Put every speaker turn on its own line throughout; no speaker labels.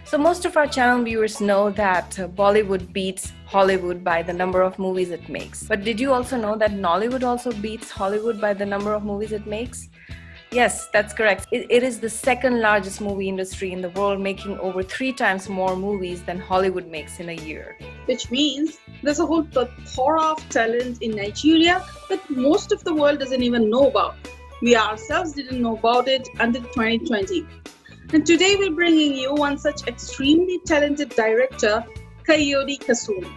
So most of our channel viewers know that Bollywood beats Hollywood by the number of movies it makes. But did you also know that Nollywood also beats Hollywood by the number of movies it makes? Yes, that's correct. It is the second largest movie industry in the world, making over 3 times more movies than Hollywood makes in a year.
Which means there's a whole plethora of talent in Nigeria that most of the world doesn't even know about. We ourselves didn't know about it until 2020. And today we're bringing you one such extremely talented director, Kayode Kasum.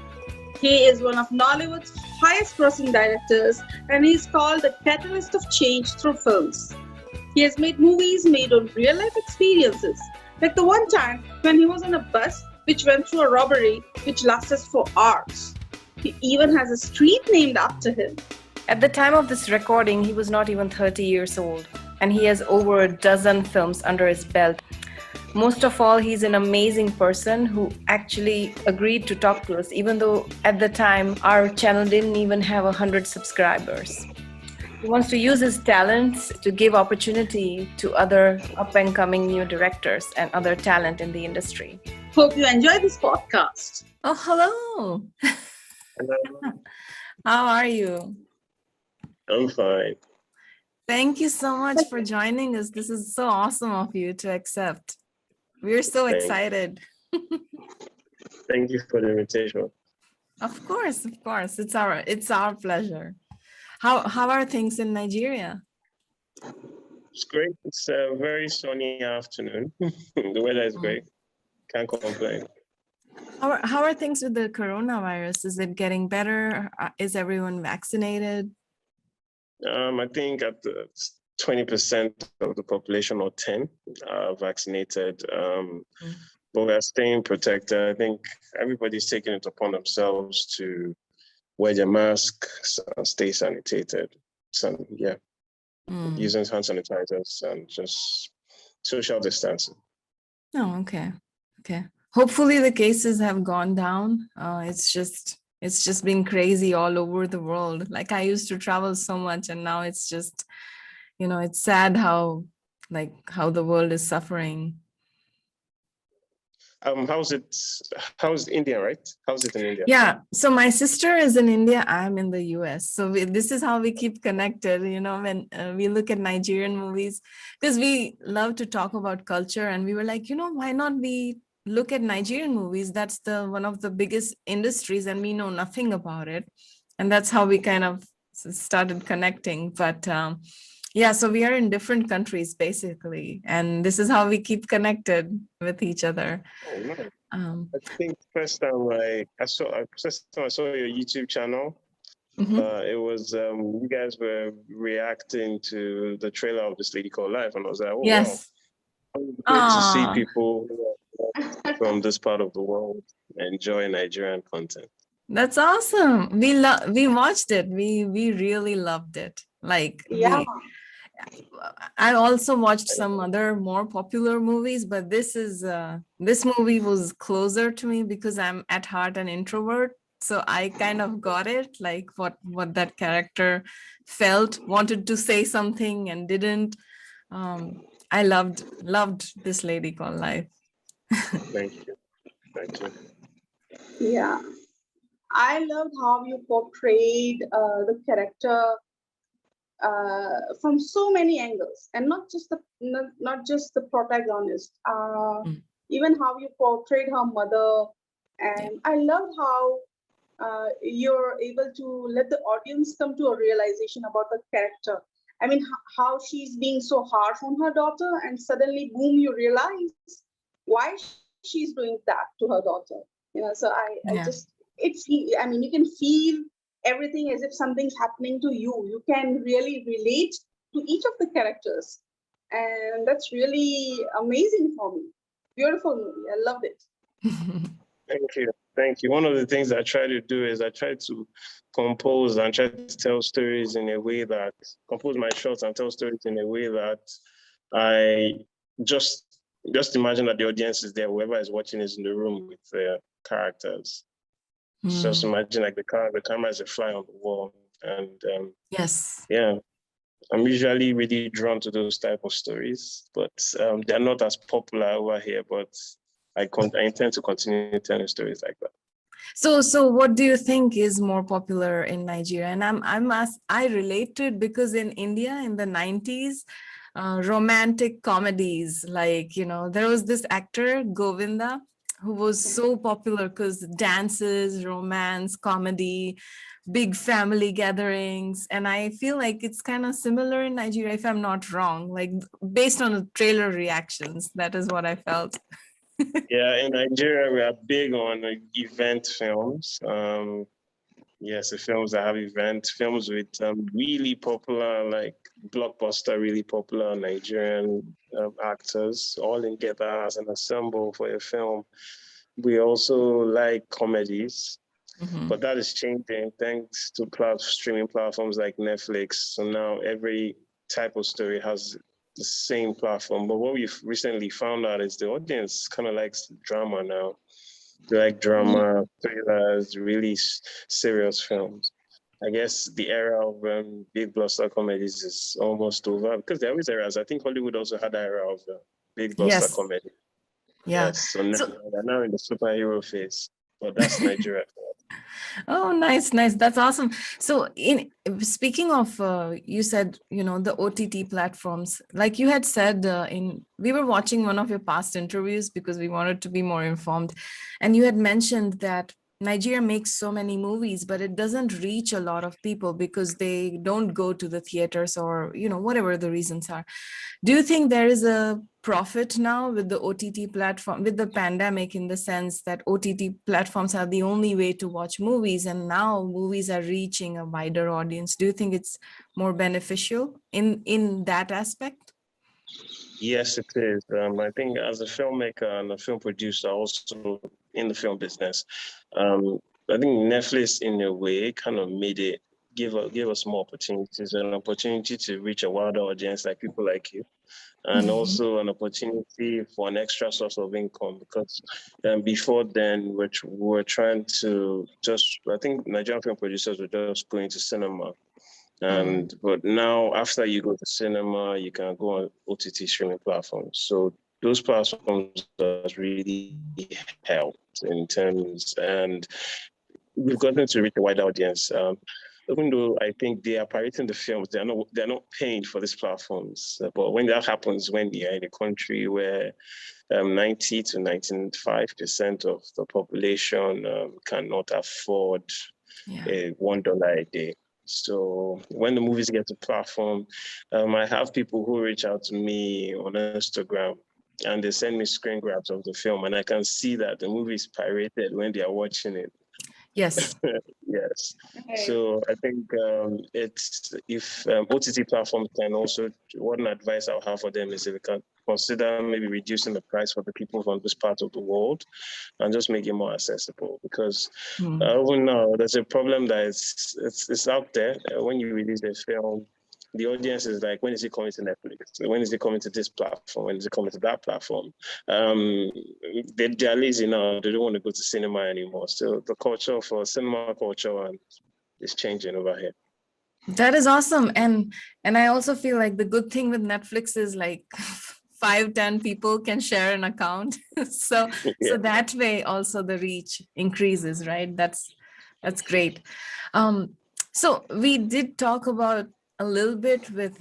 He is one of Nollywood's highest grossing directors and he's called the catalyst of change through films. He has made movies made on real life experiences, like the one time when he was on a bus which went through a robbery which lasted for hours. He even has a street named after him.
At the time of this recording, he was not even 30 years old, and he has over a dozen films under his belt. Most of all, he's an amazing person who actually agreed to talk to us, even though at the time our channel didn't even have 100 subscribers. He wants to use his talents to give opportunity to other up-and-coming new directors and other talent in the industry.
Hope you enjoy this podcast.
Oh, hello.
Hello.
How are you?
I'm fine.
Thank you so much for joining us. This is so awesome of you to accept. We're so excited.
Thank you for the invitation.
Of course. It's our pleasure. How are things in Nigeria?
It's great. It's a very sunny afternoon. The weather is great. Can't complain.
How are things with the coronavirus? Is it getting better? Is everyone vaccinated?
I think at the 20% of the population or 10 are vaccinated. But we are staying protected. I think everybody's taking it upon themselves to wear their masks and stay sanitated. So, using hand sanitizers and just social distancing.
Oh, okay. Hopefully the cases have gone down. It's just been crazy all over the world. Like, I used to travel so much, and now it's just, it's sad how the world is suffering.
How's India, right? How's it in India?
Yeah. So my sister is in India. I'm in the US. So this is how we keep connected, when we look at Nigerian movies, because we love to talk about culture. And we were like, why not we look at Nigerian movies? That's one of the biggest industries and we know nothing about it. And that's how we kind of started connecting. But so we are in different countries basically, and this is how we keep connected with each other.
Oh, nice. I think first time I saw your YouTube channel, it was you guys were reacting to the trailer of this lady called Life, and I was like, oh
yes.
Wow, good to see people from this part of the world enjoy Nigerian content.
That's awesome. We watched it. We really loved it. I also watched some other more popular movies, but this movie was closer to me because I'm at heart an introvert. So I kind of got it, like what that character felt, wanted to say something and didn't. I loved this lady called Life.
Thank you.
Yeah. I loved how you portrayed the character from so many angles, and not just the protagonist. Even how you portrayed her mother, and I love how you're able to let the audience come to a realization about the character. I mean, how she's being so harsh on her daughter, and suddenly, boom, you realize why she's doing that to her daughter. So you can feel everything as if something's happening to you. You can really relate to each of the characters. And that's really amazing for me. Beautiful movie. I loved it.
Thank you. One of the things I try to do is I try to compose and try to tell stories in a way that, compose my shots and tell stories in a way that I just imagine that the audience is there, whoever is watching is in the room with their characters. Just imagine like the camera is a fly on the wall. And
yes.
Yeah, I'm usually really drawn to those type of stories, but they're not as popular over here. But I intend to continue telling stories like that.
So what do you think is more popular in Nigeria? And I relate to it because in India in the 90s, romantic comedies, like, there was this actor, Govinda, who was so popular because dances, romance, comedy, big family gatherings. And I feel like it's kind of similar in Nigeria, if I'm not wrong, like based on the trailer reactions, that is what I felt.
Yeah, in Nigeria, we are big on event films. Yes, the films that have films with really popular, like blockbuster, really popular Nigerian actors, all in together as an ensemble for a film. We also like comedies, but that is changing thanks to streaming platforms like Netflix. So now every type of story has the same platform. But what we've recently found out is the audience kind of likes drama now. They like drama, thrillers, really serious films. I guess the era of big blockbuster comedies is almost over because there was eras. I think Hollywood also had an era of big blockbuster
Yes.
comedy.
Yeah.
Yes, so now they're now in the superhero phase, but that's Nigeria.
Oh, nice. That's awesome. So speaking of, you said, the OTT platforms, like you had said we were watching one of your past interviews because we wanted to be more informed. And you had mentioned that Nigeria makes so many movies, but it doesn't reach a lot of people because they don't go to the theaters or, whatever the reasons are. Do you think there is a profit now with the OTT platform, with the pandemic, in the sense that OTT platforms are the only way to watch movies, and now movies are reaching a wider audience? Do you think it's more beneficial in that aspect?
Yes, it is. I think as a filmmaker and a film producer, also in the film business, I think Netflix, in a way, kind of made it give us more opportunities, an opportunity to reach a wider audience, like people like you, and also an opportunity for an extra source of income. Because before then, we were trying to I think Nigerian film producers were just going to cinema. But now, after you go to cinema, you can go on OTT streaming platforms. So those platforms have really helped in terms, and we've gotten to reach a wider audience. Even though I think they are pirating the films, they're not paying for these platforms. But when that happens, when you're in a country where 90 to 95% of the population cannot afford $1 a day. So when the movies get to platform, I have people who reach out to me on Instagram and they send me screen grabs of the film, and I can see that the movie is pirated when they are watching it.
Yes.
Yes. So I think it's if OTT platforms can also, one advice I'll have for them is if we can consider maybe reducing the price for the people from this part of the world and just make it more accessible, because even now there's a problem that it's out there. When you release a film, the audience is like, when is it coming to Netflix? When is it coming to this platform? When is it coming to that platform? They're lazy now. They don't want to go to cinema anymore. So the culture for cinema culture is changing over here.
That is awesome. And I also feel like the good thing with Netflix is like 5-10 people can share an account. So that way also the reach increases, right? That's great. So we did talk about a little bit with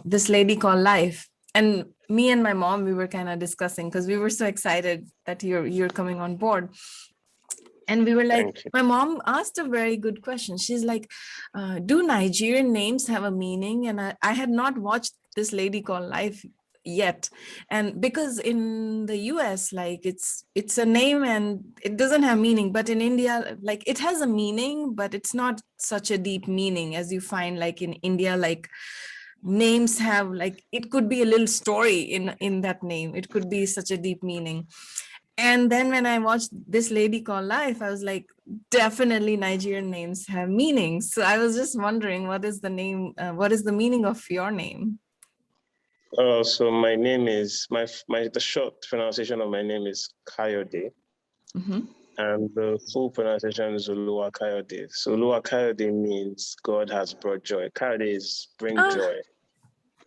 this lady called Life, and me and my mom, we were kind of discussing because we were so excited that you're coming on board. And we were like, my mom asked a very good question. She's like, do Nigerian names have a meaning? And I had not watched this lady called Life yet. And because in the US, like it's a name and it doesn't have meaning. But in India, like it has a meaning, but it's not such a deep meaning as you find like in India, like names have, like, it could be a little story in that name. It could be such a deep meaning. And then when I watched This Lady Called Life, I was like, definitely Nigerian names have meanings. So I was just wondering, what is the name? What is the meaning of your name?
So my name is, the short pronunciation of my name is Kayode. And the full pronunciation is Oluwa Kayode. So Oluwa Kayode means God has brought joy. Kayode is bring joy.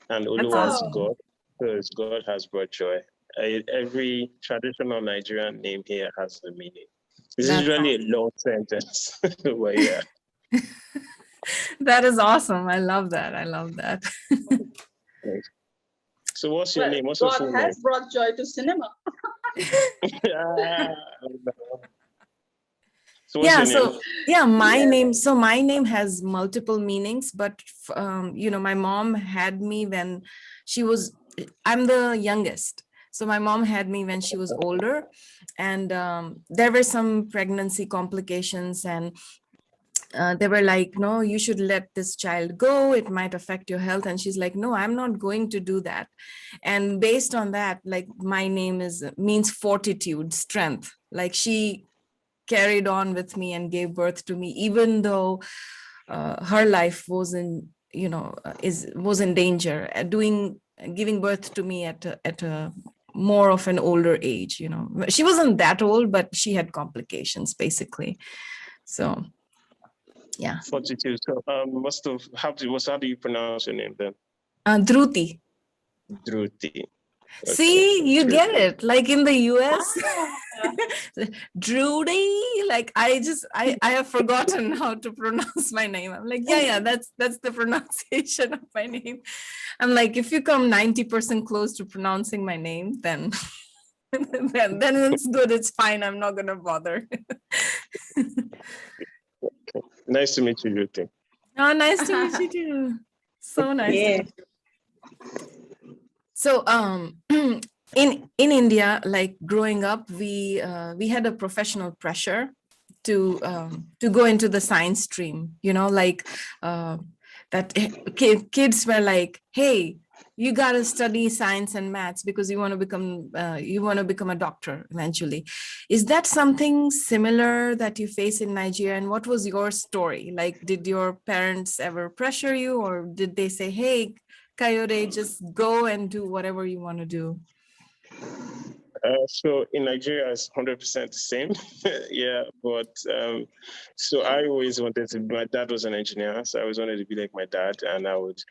And Oluwa is God, so it's God has brought joy. every traditional Nigerian name here has a meaning. It's
That's
usually
awesome.
a long sentence, but yeah.
That is awesome. I love that. I love that.
So what's your
Well,
name? What's your
God
full
has
name?
brought joy to cinema.
So what's
Yeah,
your name?
so yeah, my
Yes.
name. So my name has multiple meanings, but my mom had me when she was. I'm the youngest, so my mom had me when she was older, and there were some pregnancy complications, and they were like, no, you should let this child go, it might affect your health. And she's like, no, I'm not going to do that. And based on that, like, my name means fortitude, strength. Like, she carried on with me and gave birth to me, even though her life was in danger, giving birth to me at a more of an older age. She wasn't that old, but she had complications, basically. So yeah.
Fortitude. So how do you pronounce your name then?
Dhruti.
Dhruti. Okay.
See, you
Dhruti.
get it. Like in the US,
Ah,
Drudy. Like, I have forgotten how to pronounce my name. I'm like, yeah, that's the pronunciation of my name. I'm like, if you come 90% close to pronouncing my name, then then it's good. It's fine. I'm not gonna bother.
Nice to meet you, Dhruti.
Oh, nice to meet you too. So nice to
yeah.
meet you. So in India, like, growing up, we had a professional pressure to go into the science stream, like, that kids were like, hey, you got to study science and maths because you want to become a doctor eventually. Is that something similar that you face in Nigeria? And what was your story? Like, did your parents ever pressure you, or did they say, hey, Kayode, just go and do whatever you want to do?
So in Nigeria, it's 100% the same. Yeah, but so I always wanted to. My dad was an engineer, so I always wanted to be like my dad, and I always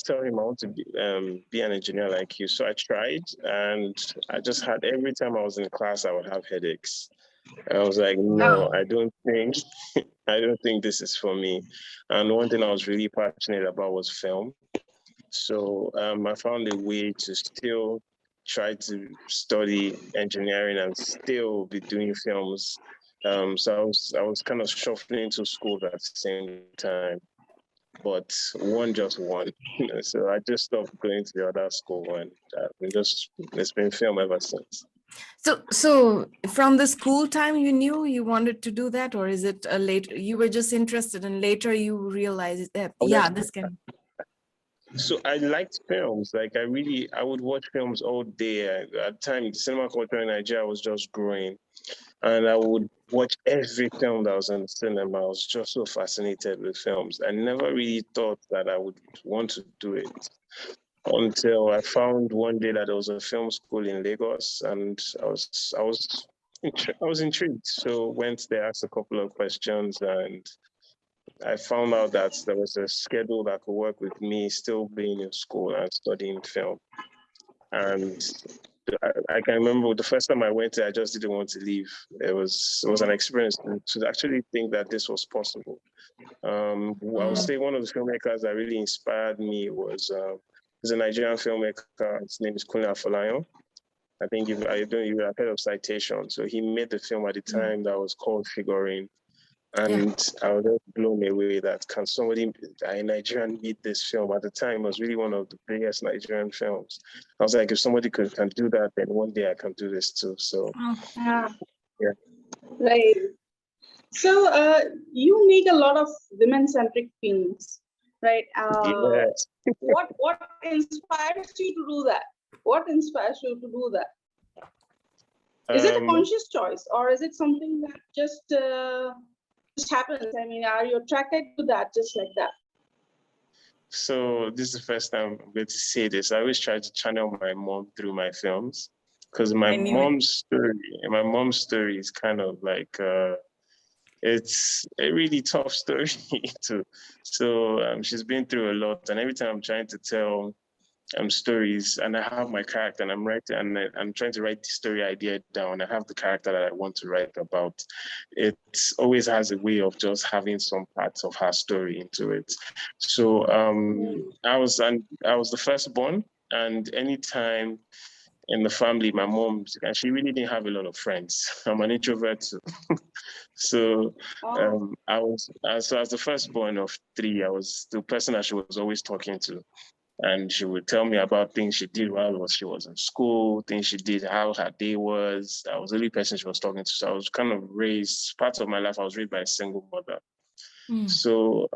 tell him I want to be an engineer like you. So I tried, and I just had every time I was in class, I would have headaches. And I was like, no, I don't think this is for me. And one thing I was really passionate about was film. So I found a way to still try to study engineering and still be doing films. So I was kind of shuffling into schools at the same time, but one just won. So I just stopped going to the other school, and it's been film ever since.
So from the school time, you knew you wanted to do that, or is it a later, you were just interested and later you realized that, yeah, this can.
So I liked films. Like I would watch films all day. At the time, the cinema culture in Nigeria was just growing, and I would watch every film that was in the cinema. I was just so fascinated with films. I never really thought that I would want to do it until I found one day that there was a film school in Lagos, and I was intrigued. So went there, asked a couple of questions, and I found out that there was a schedule that could work with me still being in school and studying film. And I can remember the first time I went there, I just didn't want to leave. It was an experience to actually think that this was possible. I would say one of the filmmakers that really inspired me was a Nigerian filmmaker. His name is Kunle Afolayan. I think you have heard of Citation. So he made the film at the time that was called Figurine. And I was just blown away that a Nigerian made this film. At the time, it was really one of the biggest Nigerian films. I was like, if somebody can do that, then one day I can do this too. So,
Yeah.
yeah.
Right. So you make a lot of women-centric films, right?
Yes.
What inspires you to do that? What inspires you to do that? Is it a conscious choice, or is it something that just happens? I mean, are you attracted to that just like that?
So this is the first time I'm going to say this. I always try to channel my mom through my films because my mom's story is kind of like it's a really tough story too. So she's been through a lot, and every time I'm trying to tell stories, and I have my character, and I'm writing, and I'm trying to write the story idea down. I have the character that I want to write about. It always has a way of just having some parts of her story into it. So I was the firstborn, and anytime in the family, my mom, and she really didn't have a lot of friends. I'm an introvert too. So so as the firstborn of three, I was the person that she was always talking to. And she would tell me about things she did while she was in school, things she did, how her day was. I was the only person she was talking to. So I was kind of raised, part of my life, I was raised by a single mother. So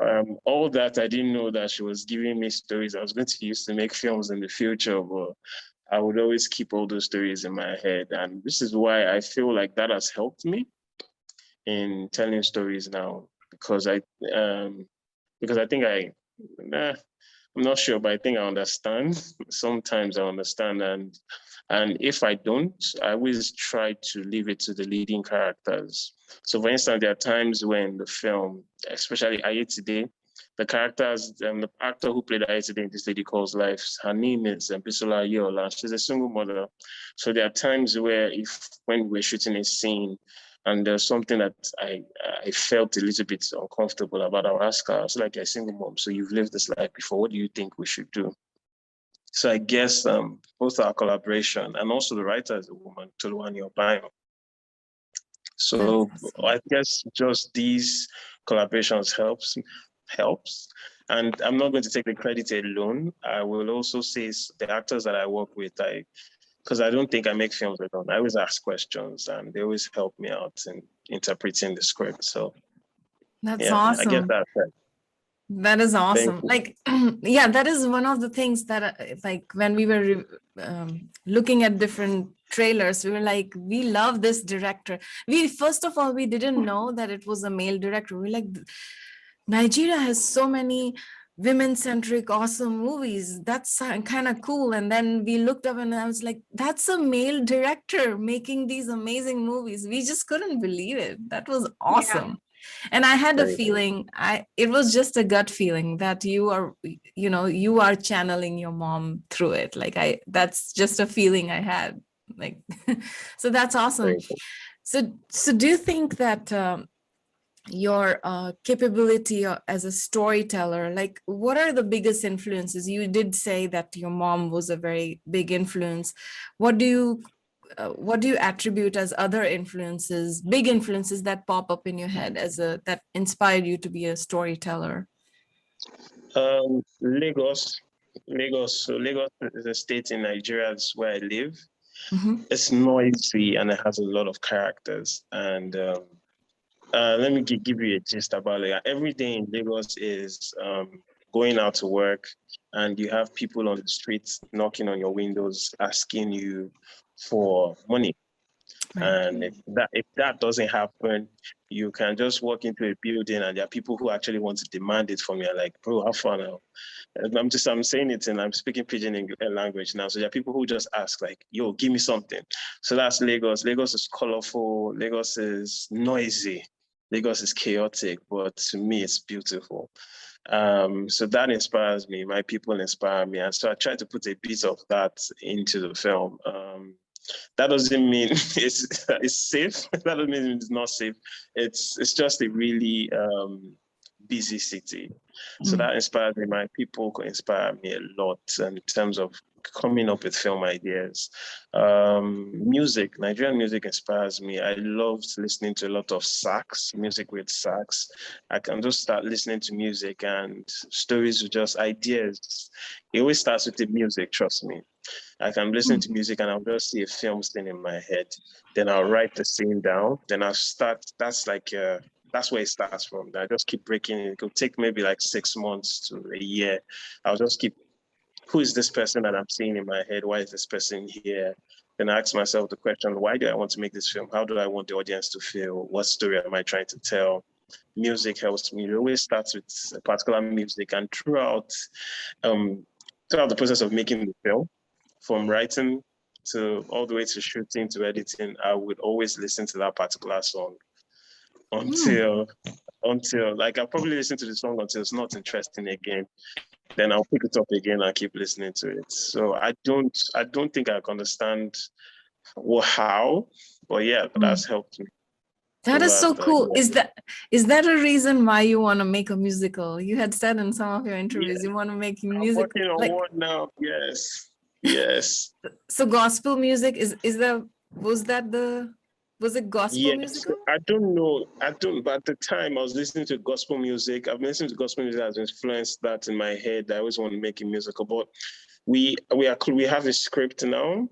all that, I didn't know that she was giving me stories I was going to use to make films in the future, but I would always keep all those stories in my head. And this is why I feel like that has helped me in telling stories now, because I think I'm not sure, but I think I understand. Sometimes I understand, and if I don't, I always try to leave it to the leading characters. So, for instance, there are times when the film, especially Aye Today, the characters, the actor who played Aye Today in This Lady Calls Life, her name is Bisola Ayeola. She's a single mother. So there are times where when we're shooting a scene, and there's something that I felt a little bit uncomfortable about, I'll ask her, I was like, you're a single mom, so you've lived this life before. What do you think we should do? So I guess both our collaboration and also the writer is a woman, Toluwani Obayo. So I guess just these collaborations helps. And I'm not going to take the credit alone. I will also say the actors that I work with, because I don't think I make films alone. I always ask questions, and they always help me out in interpreting the script. So
that's awesome.
I guess that's it.
That is awesome. Like, yeah, that is one of the things that, like, when we were looking at different trailers, we were like, we love this director. First of all, we didn't know that it was a male director. We were like, Nigeria has so many women-centric awesome movies. That's kind of cool. And then we looked up and I was like, that's a male director making these amazing movies. We just couldn't believe it. That was awesome. Yeah. And I had a feeling, it was just a gut feeling that you are channeling your mom through it. Like that's just a feeling I had. Like, so that's awesome. So do you think that your capability as a storyteller, like what are the biggest influences? You did say that your mom was a very big influence. What do you attribute as other influences, big influences that pop up in your head that inspired you to be a storyteller?
Lagos. So Lagos is a state in Nigeria. That's where I live. It's noisy and it has a lot of characters. And let me give you a gist about it. Every day in Lagos is going out to work, and you have people on the streets knocking on your windows, asking you for money. Right. And if that doesn't happen, you can just walk into a building and there are people who actually want to demand it from you. Like, bro, how far now? I'm saying it and I'm speaking pidgin language now. So there are people who just ask like, yo, give me something. So that's Lagos. Lagos is colorful. Lagos is noisy. Lagos is chaotic, but to me, it's beautiful. So that inspires me. My people inspire me. And so I try to put a bit of that into the film. That doesn't mean it's safe. That doesn't mean it's not safe. It's just a really busy city. So that inspires me. My people inspire me a lot in terms of coming up with film ideas. Music, Nigerian music inspires me. I love listening to a lot of sax, music with sax. I can just start listening to music and stories with just ideas. It always starts with the music, trust me. I can listen to music and I'll just see a film scene in my head. Then I'll write the scene down. Then I'll start, that's where it starts from. I just keep breaking it. It could take maybe like 6 months to a year. I'll just keep, who is this person that I'm seeing in my head? Why is this person here? Then I ask myself the question, why do I want to make this film? How do I want the audience to feel? What story am I trying to tell? Music helps me. It always starts with a particular music. And throughout the process of making the film, from writing to all the way to shooting to editing, I would always listen to that particular song until like I'll probably listen to the song until it's not interesting again. then I'll pick it up again and keep listening to it. So I don't think I can understand how, but yeah, that's helped me.
That is so cool. Is that a reason why you want to make a musical? You had said in some of your interviews you want to make music.
I'm working on one now. Yes.
So gospel music was it gospel musical?
I don't know. But at the time I was listening to gospel music. I've been listening to gospel music that has influenced that in my head. I always want to make a musical, but we have a script now.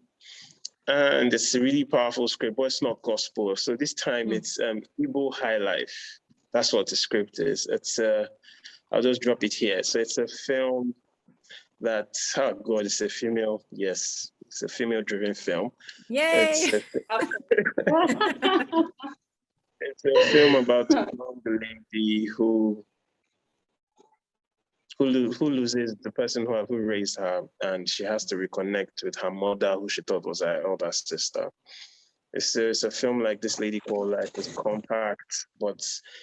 And it's a really powerful script, but it's not gospel. So this time it's Igbo high life. That's what the script is. It's I'll just drop it here. So it's a film that, oh God, it's a female-driven film.
Yay!
It's a film about a young lady who loses the person who raised her, and she has to reconnect with her mother, who she thought was her older sister. It's a film like this lady called Life. It's compact, but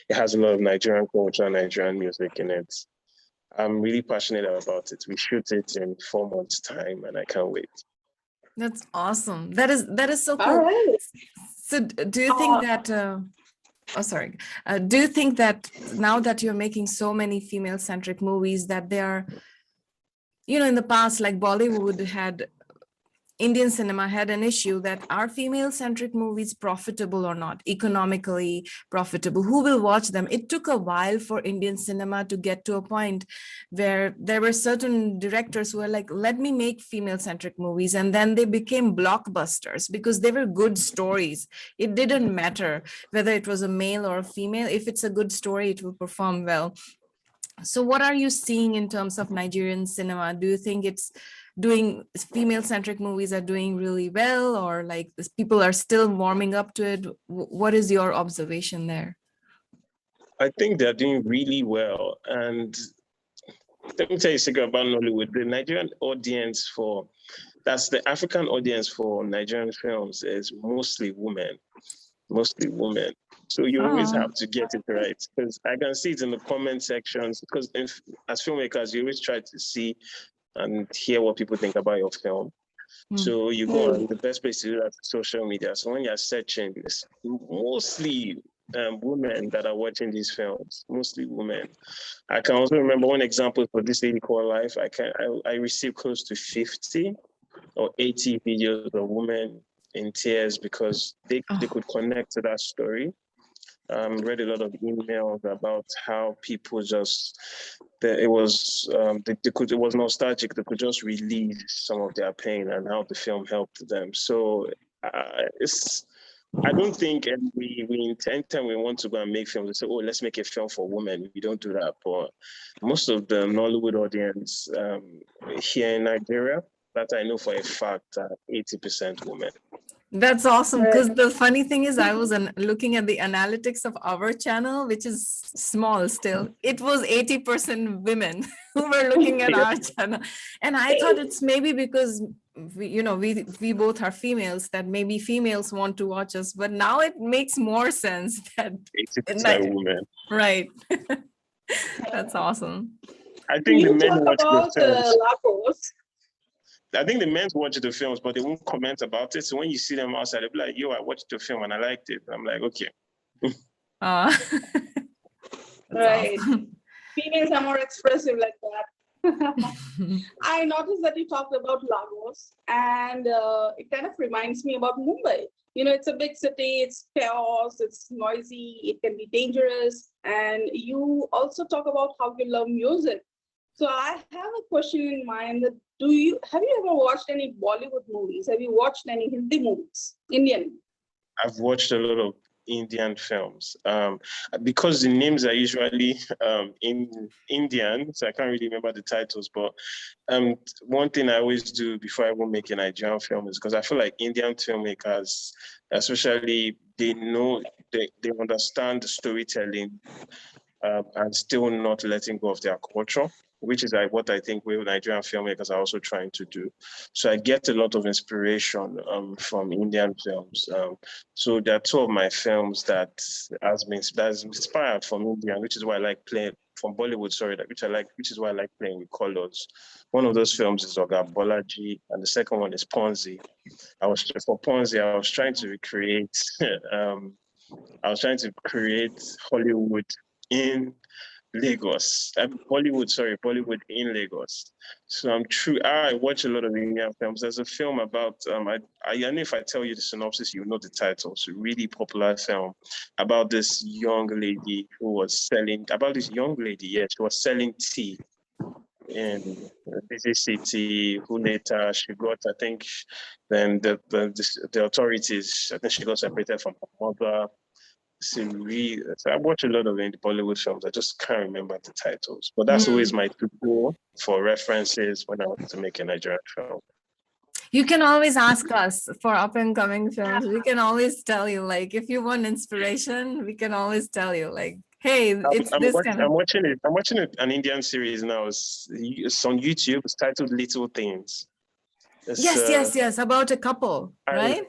it has a lot of Nigerian culture, Nigerian music in it. I'm really passionate about it. We shoot it in 4 months' time, and I can't wait.
That's awesome. That is so cool.
All right.
So do you think that do you think that now that you're making so many female-centric movies that they are, in the past, like Bollywood Indian cinema had an issue that are female-centric movies profitable or not, economically profitable? Who will watch them? It took a while for Indian cinema to get to a point where there were certain directors who were like, let me make female-centric movies. And then they became blockbusters because they were good stories. It didn't matter whether it was a male or a female. If it's a good story, it will perform well. So what are you seeing in terms of Nigerian cinema? Do you think female-centric movies are doing really well, or like people are still warming up to it? What is your observation there?
I think they're doing really well. And let me tell you a secret about Nollywood. The Nigerian audience that's the African audience for Nigerian films is mostly women. So you always have to get it right, because I can see it in the comment sections, because as filmmakers, you always try to see and hear what people think about your film. So you go on, the best place to do that is social media. So when you're searching, it's mostly women that are watching these films, mostly women. I can also remember one example for this lady called Life. I received close to 50 or 80 videos of women in tears because they could connect to that story. Read a lot of emails about how people it was nostalgic. They could just release some of their pain, and how the film helped them. So I don't think we anytime we want to go and make films, we say, oh, let's make a film for women. We don't do that. But most of the Nollywood audience here in Nigeria, that I know for a fact, are 80% women.
That's awesome, because the funny thing is I was looking at the analytics of our channel, which is small still. It was 80% women who were looking at our channel. And I thought it's maybe because we both are females, that maybe females want to watch us, but now it makes more sense that
80% women.
Right. That's awesome.
I think the men watch the films.
Lagos.
I think the men watch the films, but they won't comment about it. So when you see them outside, they'll be like, yo, I watched the film and I liked it. I'm like, okay.
Right. Awesome. Females are more expressive like that. I noticed that you talked about Lagos, and it kind of reminds me about Mumbai. It's a big city, it's chaos, it's noisy, it can be dangerous. And you also talk about how you love music. So I have a question in mind. That have you ever watched any Bollywood movies? Have you watched any Hindi movies, Indian?
I've watched a lot of Indian films. Because the names are usually in Indian, so I can't really remember the titles. But one thing I always do before I will make a Nigerian film is, because I feel like Indian filmmakers, especially, they understand the storytelling and still not letting go of their culture, which is like what I think we Nigerian filmmakers are also trying to do. So I get a lot of inspiration from Indian films. So there are two of my films that has inspired from India, which is why I like from Bollywood, sorry, which I like, which is why I like playing with colors. One of those films is Oga Bolaji, and the second one is Ponzi. For Ponzi, I was trying to recreate, Hollywood in Lagos. Bollywood in Lagos. So I watch a lot of Indian films. There's a film about, I don't know if I tell you the synopsis, you know the title. It's a really popular film about this young lady she was selling tea in a busy city, who later she got, I think, then the authorities, I think she got separated from her mother. So I watch a lot of Bollywood films. I just can't remember the titles, but that's always my to-go for references when I want to make a Nigerian film.
You can always ask us for up and coming films. We can always tell you, like, if you want inspiration, we can always tell you, like, hey,
I'm watching an Indian series now. It's on YouTube. It's titled Little Things.
Yes, about a couple, right?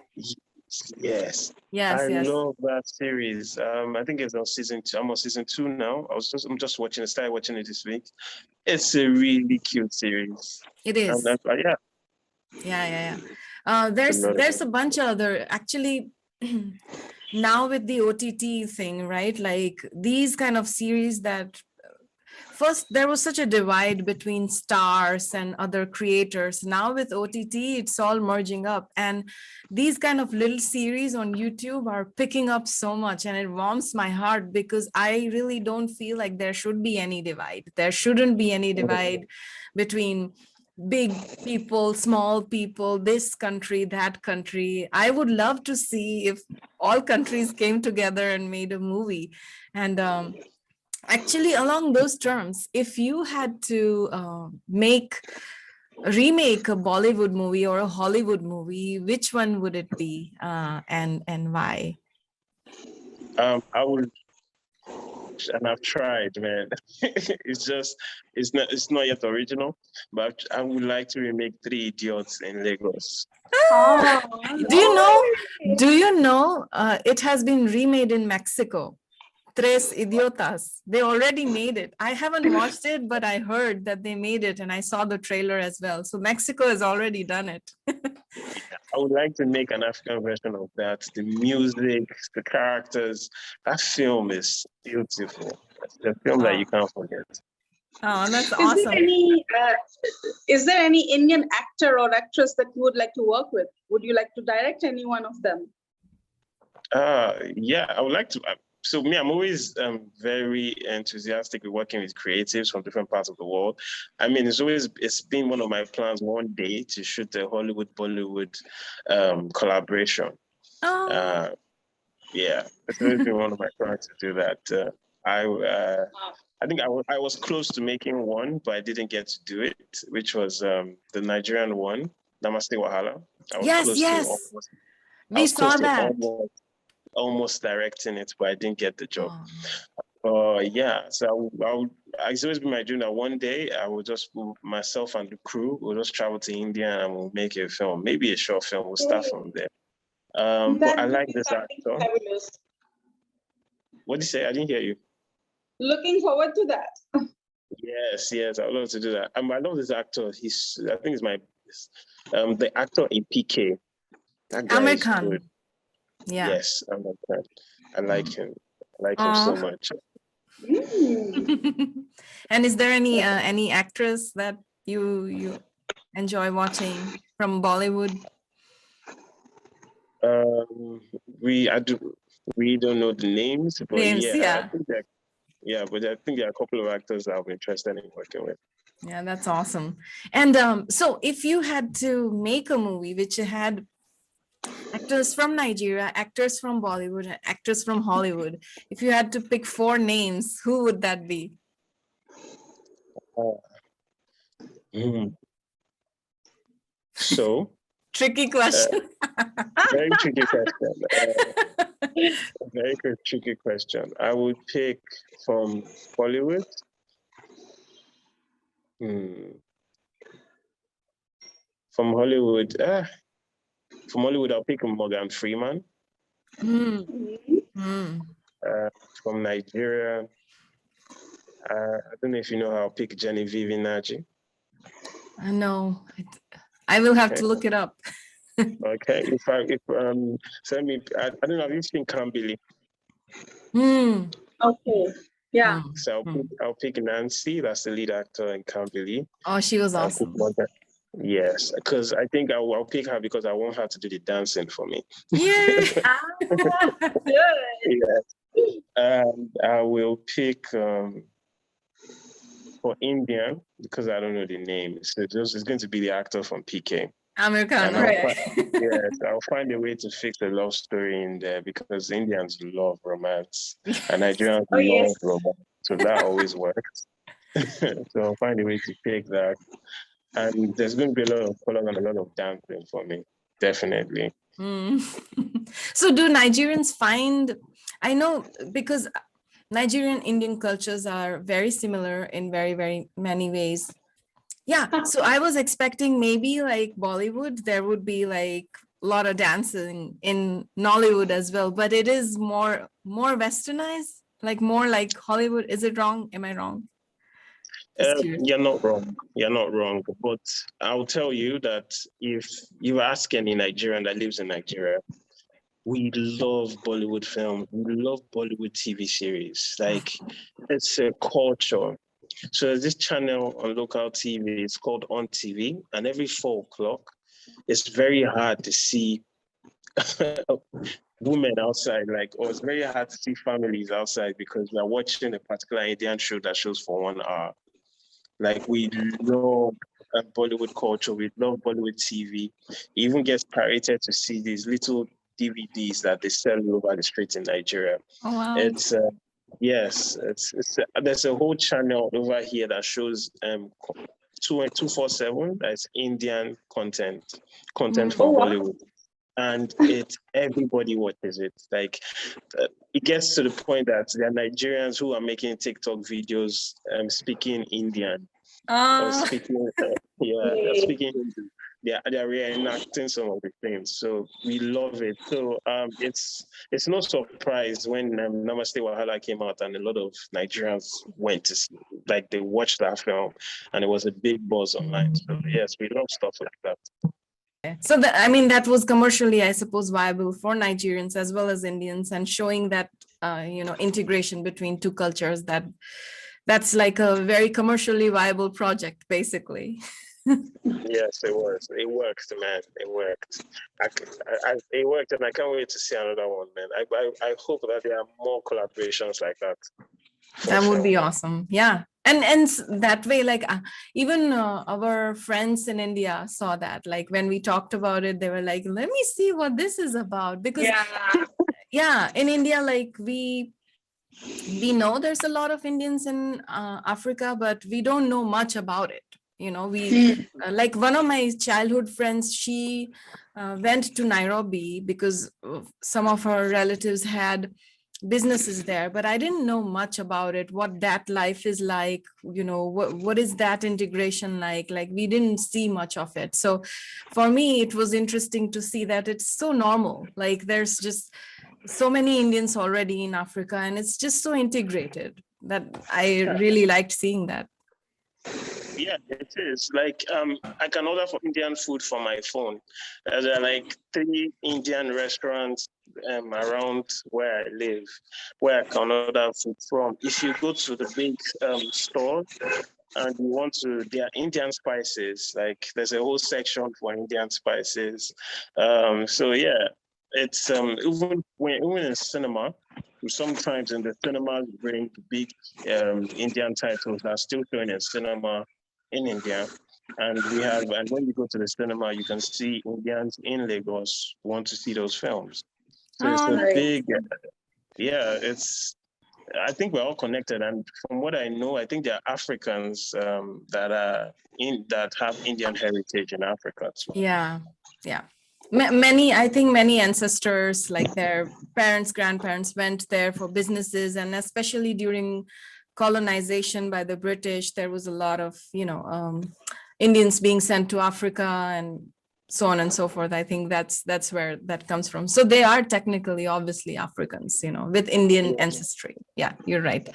Yes. I love that series. I think it's on season 2. I'm on season 2 now. I'm just watching it. Started watching it this week. It's a really cute series.
It is.
Yeah.
There's a bunch of other, actually. Now with the OTT thing, right? Like these kind of series that first there was such a divide between stars and other creators. Now with OTT, it's all merging up, and these kind of little series on YouTube are picking up so much, and it warms my heart because I really don't feel like there should be any divide. There shouldn't be any divide between big people, small people, this country, that country. I would love to see if all countries came together and made a movie. And actually, along those terms, if you had to remake a Bollywood movie or a Hollywood movie, which one would it be, and why?
I would, and I've tried, man. It's not yet original, but I would like to remake Three Idiots in Lagos.
Do you know it has been remade in Mexico? Tres Idiotas. They already made it. I haven't watched it, but I heard that they made it, and I saw the trailer as well. So Mexico has already done it.
I would like to make an African version of that. The music, the characters, that film is beautiful. It's a film that you can't forget.
Oh, that's awesome.
Is there any Indian actor or actress that you would like to work with? Would you like to direct any one of them?
Yeah, I would like to. So I'm always very enthusiastic with working with creatives from different parts of the world. I mean, it's been one of my plans one day to shoot a Hollywood-Bollywood collaboration.
Oh.
Yeah, it's always been one of my plans to do that. I think I was close to making one, but I didn't get to do it, which was the Nigerian one, Namaste Wahala.
Yes. We saw that.
Almost directing it, but I didn't get the job. Yeah, so it's always been my dream that one day I will just, myself and the crew will just travel to India and we'll make a film, maybe a short film. We'll start from there. But I like this actor.
Fabulous.
What did you say? I didn't hear you.
Looking forward to that.
Yes, I would love to do that. I love this actor. I think he's the actor in PK. That guy
Amir
is
Khan.
good.
Yeah.
Yes, Amir Khan. I like him. I like him so much.
And is there any actress that you enjoy watching from Bollywood?
We don't know the names, but
yeah.
But I think there are a couple of actors that I'm interested in working with.
Yeah, that's awesome. And so if you had to make a movie which had actors from Nigeria, actors from Bollywood, and actors from Hollywood, if you had to pick 4 names, who would that be?
So
tricky question.
Very tricky question. Very tricky question. I would pick from Bollywood. From Hollywood, I'll pick Morgan Freeman. From Nigeria, I don't know if you know how I'll pick Genevieve Naji.
No, I will have
Okay.
to look it up.
Okay. Send me. I don't know. Have you seen Kambili?
Okay. Yeah.
So I'll pick Nancy. That's the lead actor in Kambili.
Oh, she was awesome.
Yes, because I think I'll pick her because I want her to do the dancing for me.
Yeah.
Good.
Yeah. And I will pick for Indian because I don't know the name. So it's going to be the actor from PK.
Americano.
Yes, I'll find a way to fix the love story in there because Indians love romance and Nigerians love romance. So that always works. So I'll find a way to pick that. And there's going to be a lot of color and a lot of dancing for me, definitely.
So do Nigerians find, I know because Nigerian Indian cultures are very similar in very, very many ways. Yeah, so I was expecting maybe like Bollywood, there would be like a lot of dancing in Nollywood as well, but it is more westernized, like more like Hollywood. Is it wrong? Am I wrong?
You're not wrong. You're not wrong. But I'll tell you that if you ask any Nigerian that lives in Nigeria, we love Bollywood films. We love Bollywood TV series. Like, it's a culture. So there's this channel on local TV. It's called On TV. And every 4 o'clock, it's very hard to see women outside, or it's very hard to see families outside because we're watching a particular Indian show that shows for 1 hour. Like, we love Bollywood culture. We love Bollywood TV. It even gets pirated to see these little DVDs that they sell over the streets in Nigeria.
Oh, wow.
It's there's a whole channel over here that shows 247. That's Indian content from Bollywood. And everybody watches it. Like, it gets to the point that there are Nigerians who are making TikTok videos speaking Indian or speaking, they're speaking Hindi. They're reenacting some of the things. So we love it. So it's no surprise when Namaste Wahala came out and a lot of Nigerians went to see, like, they watched that film and it was a big buzz online. So yes, we love stuff like that.
So that was commercially, I suppose, viable for Nigerians as well as Indians, and showing that integration between two cultures, that's like a very commercially viable project, basically.
Yes, it was. It worked, man. It worked. It worked, and I can't wait to see another one, man. I hope that there are more collaborations like that.
That would be awesome. Yeah. And that way, like even our friends in India saw that, like when we talked about it, they were like, let me see what this is about. Because in India, like we know there's a lot of Indians in Africa, but we don't know much about it. We like one of my childhood friends, she went to Nairobi because some of her relatives had businesses there, but I didn't know much about it, what that life is like, what is that integration like we didn't see much of it. So for me, it was interesting to see that it's so normal, like there's just so many Indians already in Africa and it's just so integrated that I really liked seeing that.
Yeah, it is. Like, I can order for Indian food from my phone. There are like 3 Indian restaurants around where I live, where I can order food from. If you go to the big store and you want to, there are Indian spices. Like, there's a whole section for Indian spices. So yeah, it's even in cinema. Sometimes in the cinemas bring big Indian titles that are still showing in cinema in India. And when you go to the cinema, you can see Indians in Lagos want to see those films. So it's a big, I think we're all connected. And from what I know, I think there are Africans that have Indian heritage in Africa too.
Yeah. Many ancestors, like their parents, grandparents went there for businesses, and especially during colonization by the British, there was a lot of, Indians being sent to Africa and so on and so forth. I think that's where that comes from. So they are technically, obviously, Africans, with Indian ancestry. Yeah, you're right.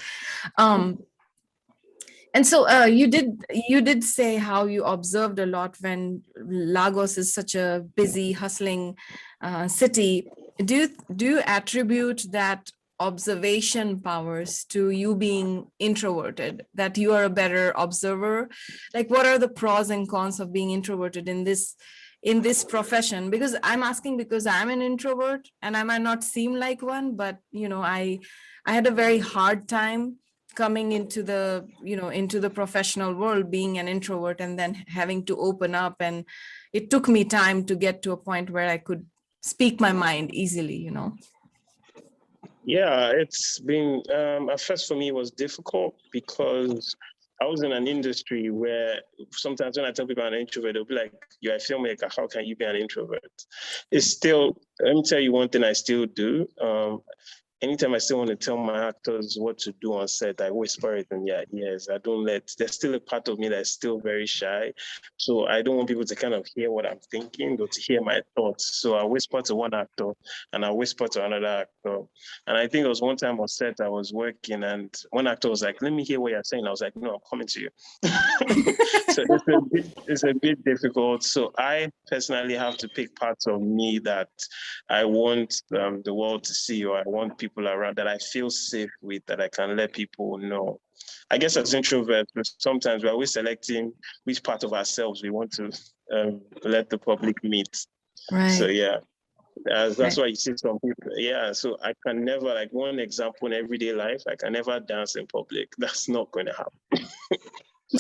And so you did say how you observed a lot when Lagos is such a busy, hustling city. Do you attribute that observation powers to you being introverted, that you are a better observer? Like, what are the pros and cons of being introverted in this profession? Because I'm asking because I'm an introvert and I might not seem like one, but you know, I had a very hard time coming into the into the professional world being an introvert and then having to open up, and it took me time to get to a point where I could speak my mind easily, you know.
Yeah, it's been at first for me it was difficult because I was in an industry where sometimes when I tell people I'm an introvert, they'll be like, "You're a filmmaker. How can you be an introvert?" It's still, let me tell you one thing I still do. Anytime I still want to tell my actors what to do on set, I whisper it in their ears. I don't let, there's still a part of me that's still very shy. So I don't want people to kind of hear what I'm thinking or to hear my thoughts. So I whisper to one actor and I whisper to another actor. And I think it was one time on set I was working and one actor was like, "Let me hear what you're saying." I was like, "No, I'm coming to you." So it's a bit difficult. So I personally have to pick parts of me that I want the world to see, or I want people around that I feel safe with, that I can let people know. I guess as introverts, sometimes we're always selecting which part of ourselves we want to let the public meet. So
Right.
yeah, that's
Right.
why you see some people. Yeah, so I can never, like one example in everyday life, I can never dance in public. That's not going to happen.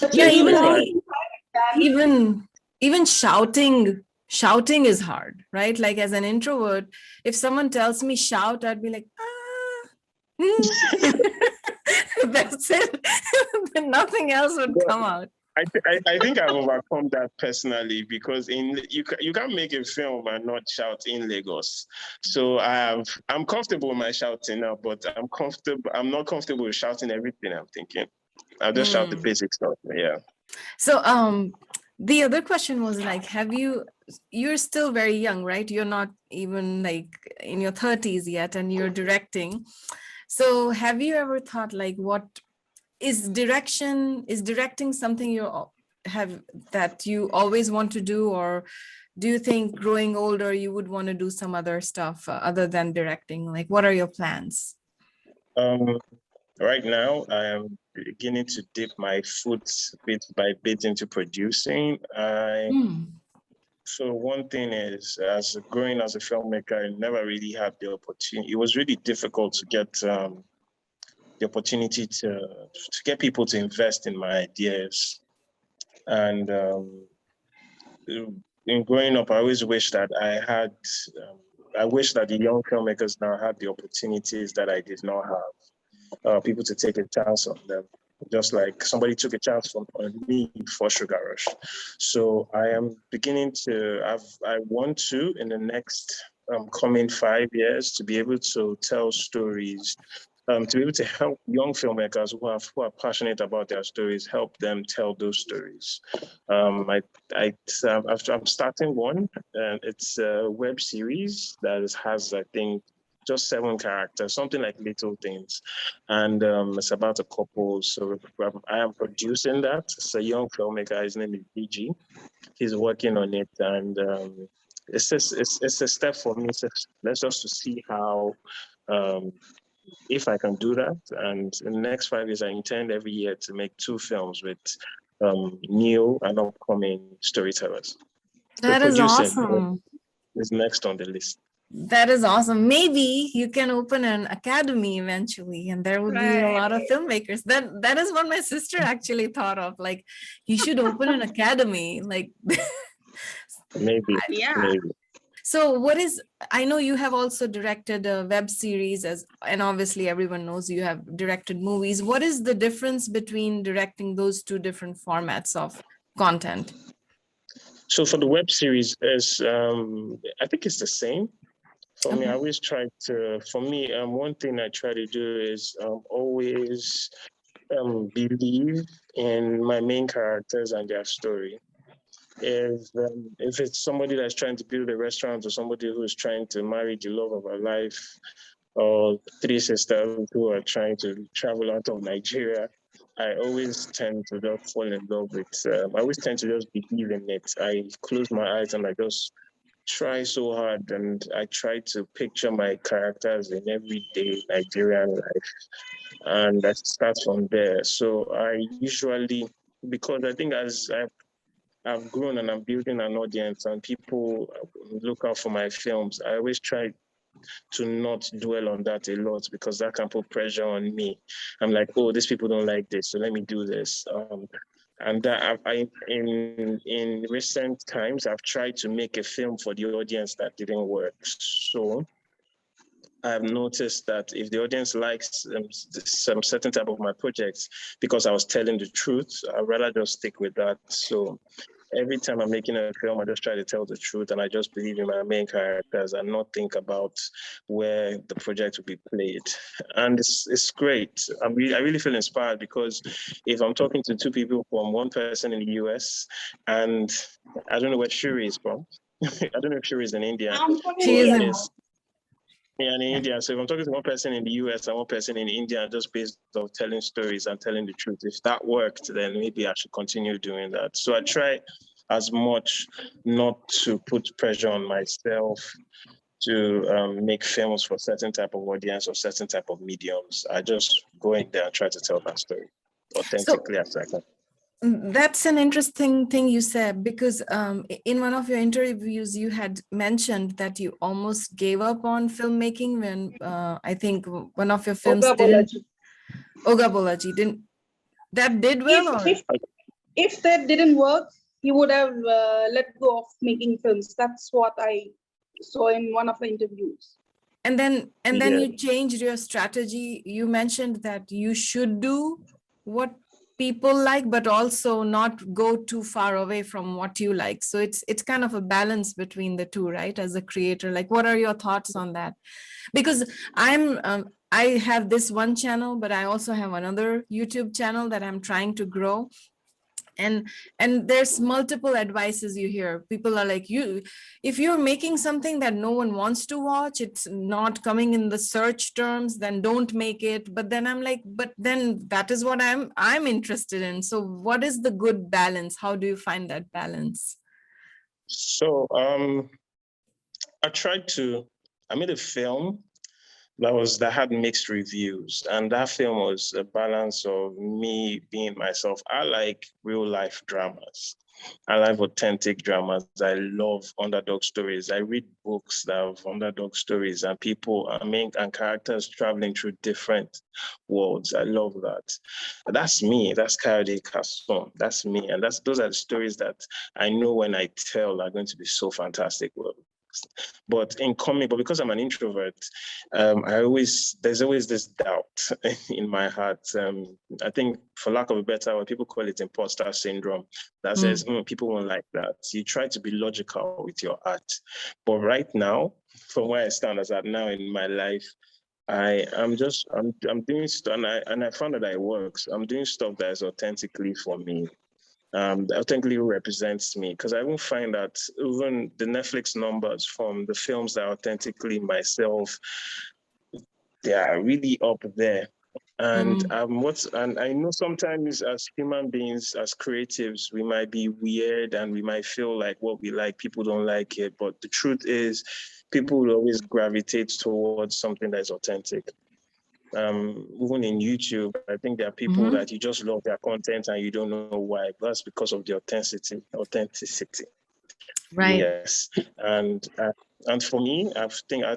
But
Yeah,
you do
Even if
dance
I,
in private, Dan.
even shouting is hard, right? Like as an introvert, if someone tells me shout, I'd be like, ah, that's it. Then nothing else would come out.
I think I've overcome that personally because you can't make a film and not shout in Lagos. So I'm comfortable with my shouting now, but I'm not comfortable with shouting everything I'm thinking. I'll just shout the basic stuff. Yeah.
So the other question was like, you're still very young, right? You're not even like in your 30s yet and you're directing. So have you ever thought like, what is directing something have that you always want to do, or do you think growing older you would want to do some other stuff other than directing? Like, what are your plans?
Um, right now, I am beginning to dip my foot bit by bit into producing. So one thing is, as growing as a filmmaker, I never really had the opportunity. It was really difficult to get the opportunity to get people to invest in my ideas. And in growing up, I always wish that I wish that the young filmmakers now had the opportunities that I did not have. People to take a chance on them, just like somebody took a chance on me for Sugar Rush. So I am beginning to I want to, in the next coming 5 years, to be able to tell stories, to be able to help young filmmakers who are passionate about their stories, help them tell those stories. I'm starting one, and it's a web series that has, I think, just 7 characters, something like Little Things. And it's about a couple. So I am producing that. It's a young filmmaker. His name is DG. He's working on it. And it's a step for me. Let's just to see how, if I can do that. And in the next 5 years, I intend every year to make 2 films with new and upcoming storytellers. So
That is
producing
awesome.
is next on the list.
That is awesome. Maybe you can open an academy eventually, and there would be a lot of filmmakers. That is what my sister actually thought of. Like, you should open an academy. Like,
Maybe,
Yeah.
maybe.
so I know you have also directed a web series, and obviously everyone knows you have directed movies. What is the difference between directing those two different formats of content?
So for the web series, I think it's the same. For me, I
Okay.
always try to, for me, one thing I try to do is always believe in my main characters and their story. If it's somebody that's trying to build a restaurant, or somebody who's trying to marry the love of her life, or 3 sisters who are trying to travel out of Nigeria, I always tend to just fall in love with, I always tend to just believe in it. I close my eyes and I just try so hard, and I try to picture my characters in everyday Nigerian life, and I start from there. So I usually, because I think as I've grown and I'm building an audience and people look out for my films, I always try to not dwell on that a lot because that can put pressure on me. I'm like, oh, these people don't like this, so let me do this. And that in recent times, I've tried to make a film for the audience that didn't work. So I've noticed that if the audience likes some certain type of my projects, because I was telling the truth, I'd rather just stick with that. So every time I'm making a film, I just try to tell the truth and I just believe in my main characters and not think about where the project will be played. And it's great. I really feel inspired because if I'm talking to two people, from one person in the US, and I don't know where Shuri is from. I don't know if Shuri is in India.
She is in.
Yeah, in India. So if I'm talking to one person in the US and one person in India, just based on telling stories and telling the truth, if that worked, then maybe I should continue doing that. So I try as much not to put pressure on myself to make films for certain type of audience or certain type of mediums. I just go in there and try to tell that story authentically as I can.
That's an interesting thing you said, because in one of your interviews, you had mentioned that you almost gave up on filmmaking when I think one of your films Oga Bolaji didn't. That did well,
if that didn't work, he would have let go of making films. That's what I saw in one of the interviews.
And then you changed your strategy. You mentioned that you should do what people like, but also not go too far away from what you like. So it's kind of a balance between the two, right? As a creator, like, what are your thoughts on that? Because I have this one channel, but I also have another YouTube channel that I'm trying to grow. And there's multiple advices you hear. People are like, if you're making something that no one wants to watch, it's not coming in the search terms, then don't make it. But then I'm like, but then that is what I'm interested in. So what is the good balance? How do you find that balance?
So I made a film that had mixed reviews, and that film was a balance of me being myself. I like real life dramas. I like authentic dramas. I love underdog stories. I read books that have underdog stories and people, and characters traveling through different worlds. I love that. That's me. That's Kayode Kasum. That's me. And those are the stories that I know when I tell are going to be so fantastic. But because I'm an introvert, there's always this doubt in my heart. I think, for lack of a better word, people call it imposter syndrome. That says people won't like that. You try to be logical with your art, but right now, from where I stand as at now in my life, I'm doing stuff, and I found that it works. I'm doing stuff that is authentically for me. Authentically represents me, because I will find that even the Netflix numbers from the films that are authentically myself, they are really up there. And and I know sometimes as human beings, as creatives, we might be weird and we might feel like what we like, people don't like it. But the truth is, people will always gravitate towards something that is authentic. Even in YouTube, I think there are people that you just love their content and you don't know why. That's because of the authenticity.
Right.
Yes. And for me, I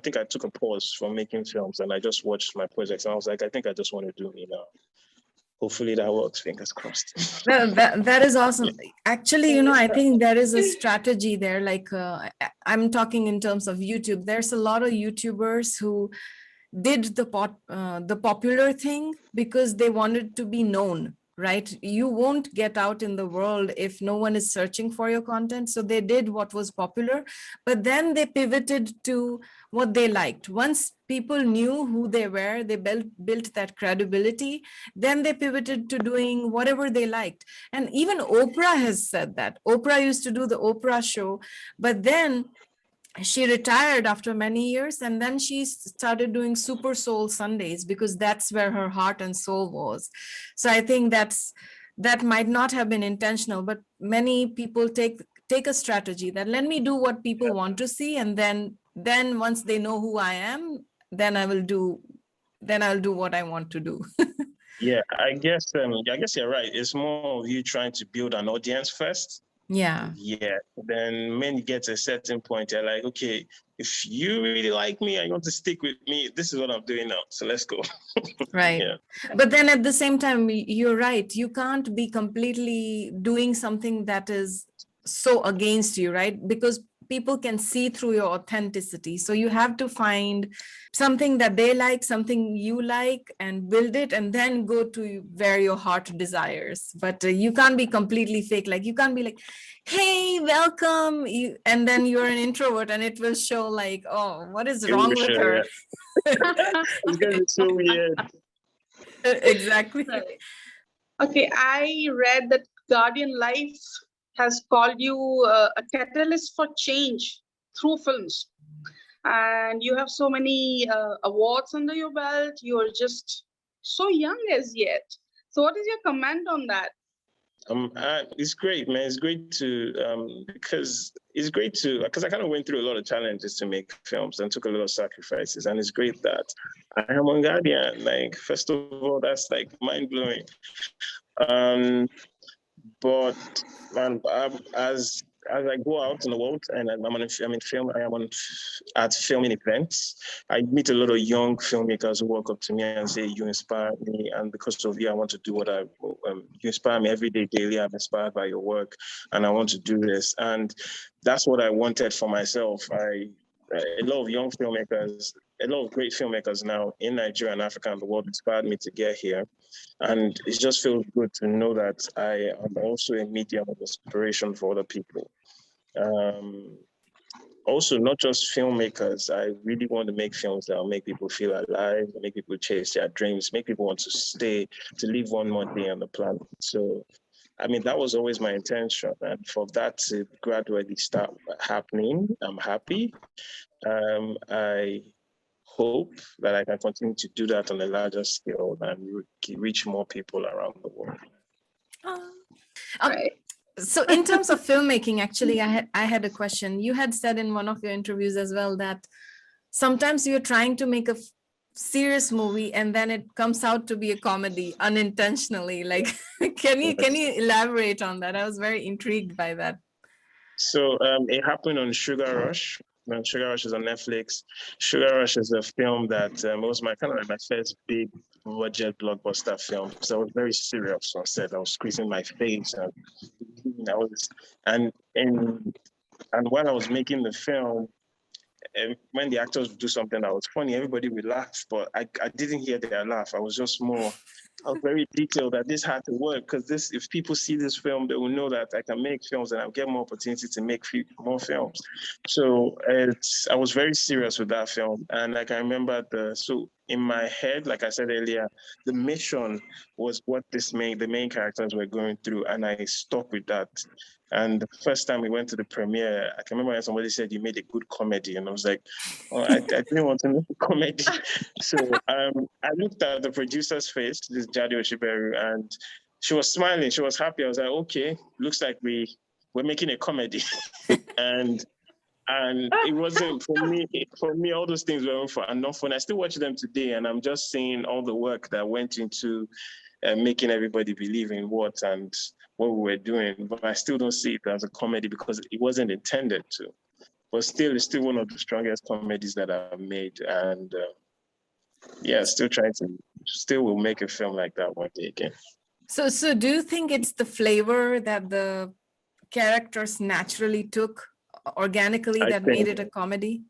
think I took a pause from making films and I just watched my projects and I was like, I think I just want to do me now. Hopefully that works. Fingers crossed.
That is awesome. Actually, I think there is a strategy there. Like I'm talking in terms of YouTube. There's a lot of YouTubers who did the popular thing because they wanted to be known, right? You won't get out in the world if no one is searching for your content. So they did what was popular, but then they pivoted to what they liked. Once people knew who they were, they built that credibility, then they pivoted to doing whatever they liked. And even Oprah has said that. Oprah used to do the Oprah show, but then she retired after many years, and then she started doing Super Soul Sundays because that's where her heart and soul was. So I think that might not have been intentional, but many people take a strategy that let me do what people want to see, and then once they know who I am, then I'll do what I want to do.
Yeah, I guess you're right. It's more of you trying to build an audience first.
Yeah.
Yeah. Then when you get to a certain point, you're like, okay, if you really like me and you want to stick with me, this is what I'm doing now. So let's go.
Right.
Yeah.
But then at the same time, you're right. You can't be completely doing something that is so against you, right? Because people can see through your authenticity. So you have to find something that they like, something you like, and build it, and then go to where your heart desires. But you can't be completely fake. Like you can't be like, hey, welcome. And then you're an introvert, and it will show like, oh, what is wrong with her?
It's gonna be so weird.
Exactly.
Right. Okay, I read that Guardian Life has called you a catalyst for change through films. And you have so many awards under your belt. You are just so young as yet. So, what is your comment on that?
It's great, man. It's great to because I kind of went through a lot of challenges to make films and took a lot of sacrifices, and it's great that I am on Guardian. Like, first of all, that's like mind blowing. Um, but man, as I go out in the world and I'm in film, I am at filming events. I meet a lot of young filmmakers who walk up to me and say, "You inspire me, and because of you, I want to do what you inspire me every day, daily. I'm inspired by your work, and I want to do this." And that's what I wanted for myself. A lot of young filmmakers, a lot of great filmmakers now in Nigeria and Africa and the world inspired me to get here. And it just feels good to know that I am also a medium of inspiration for other people. Um, Also, not just filmmakers, I really want to make films that will make people feel alive, make people chase their dreams, make people want to stay, to live one more day on the planet. So, I mean, that was always my intention. And for that to gradually start happening, I'm happy. I hope that I can continue to do that on a larger scale and reach more people around the world.
Right.
So in terms of filmmaking, actually, I had a question. You had said in one of your interviews as well that sometimes you're trying to make a serious movie and then it comes out to be a comedy unintentionally. Like, can you elaborate on that? I was very intrigued by that.
So it happened on Sugar Rush. Sugar Rush is on Netflix. Sugar Rush is a film that was my kind of like my first big budget blockbuster film. So I was very serious on set. I was squeezing my face, and I was and while I was making the film, when the actors would do something that was funny, everybody would laugh, but I didn't hear their laugh. I was very detailed that this had to work because if people see this film, they will know that I can make films and I'll get more opportunity to make more films. So I was very serious with that film. And like I remember so in my head, like I said earlier, the mission was what the main characters were going through. And I stuck with that. And the first time we went to the premiere, I can remember when somebody said you made a good comedy, and I was like, oh, I didn't want to make a comedy. So I looked at the producer's face, this Jadi Oshiberu, and she was smiling. She was happy. I was like, okay, looks like we're making a comedy, and it wasn't for me. For me, all those things weren't enough fun. I still watch them today, and I'm just seeing all the work that went into making everybody believe in what we were doing. But I still don't see it as a comedy because it wasn't intended to. But still, it's still one of the strongest comedies that I've made, and yeah, still will make a film like that one day again.
So do you think it's the flavor that the characters naturally took organically that made it a comedy?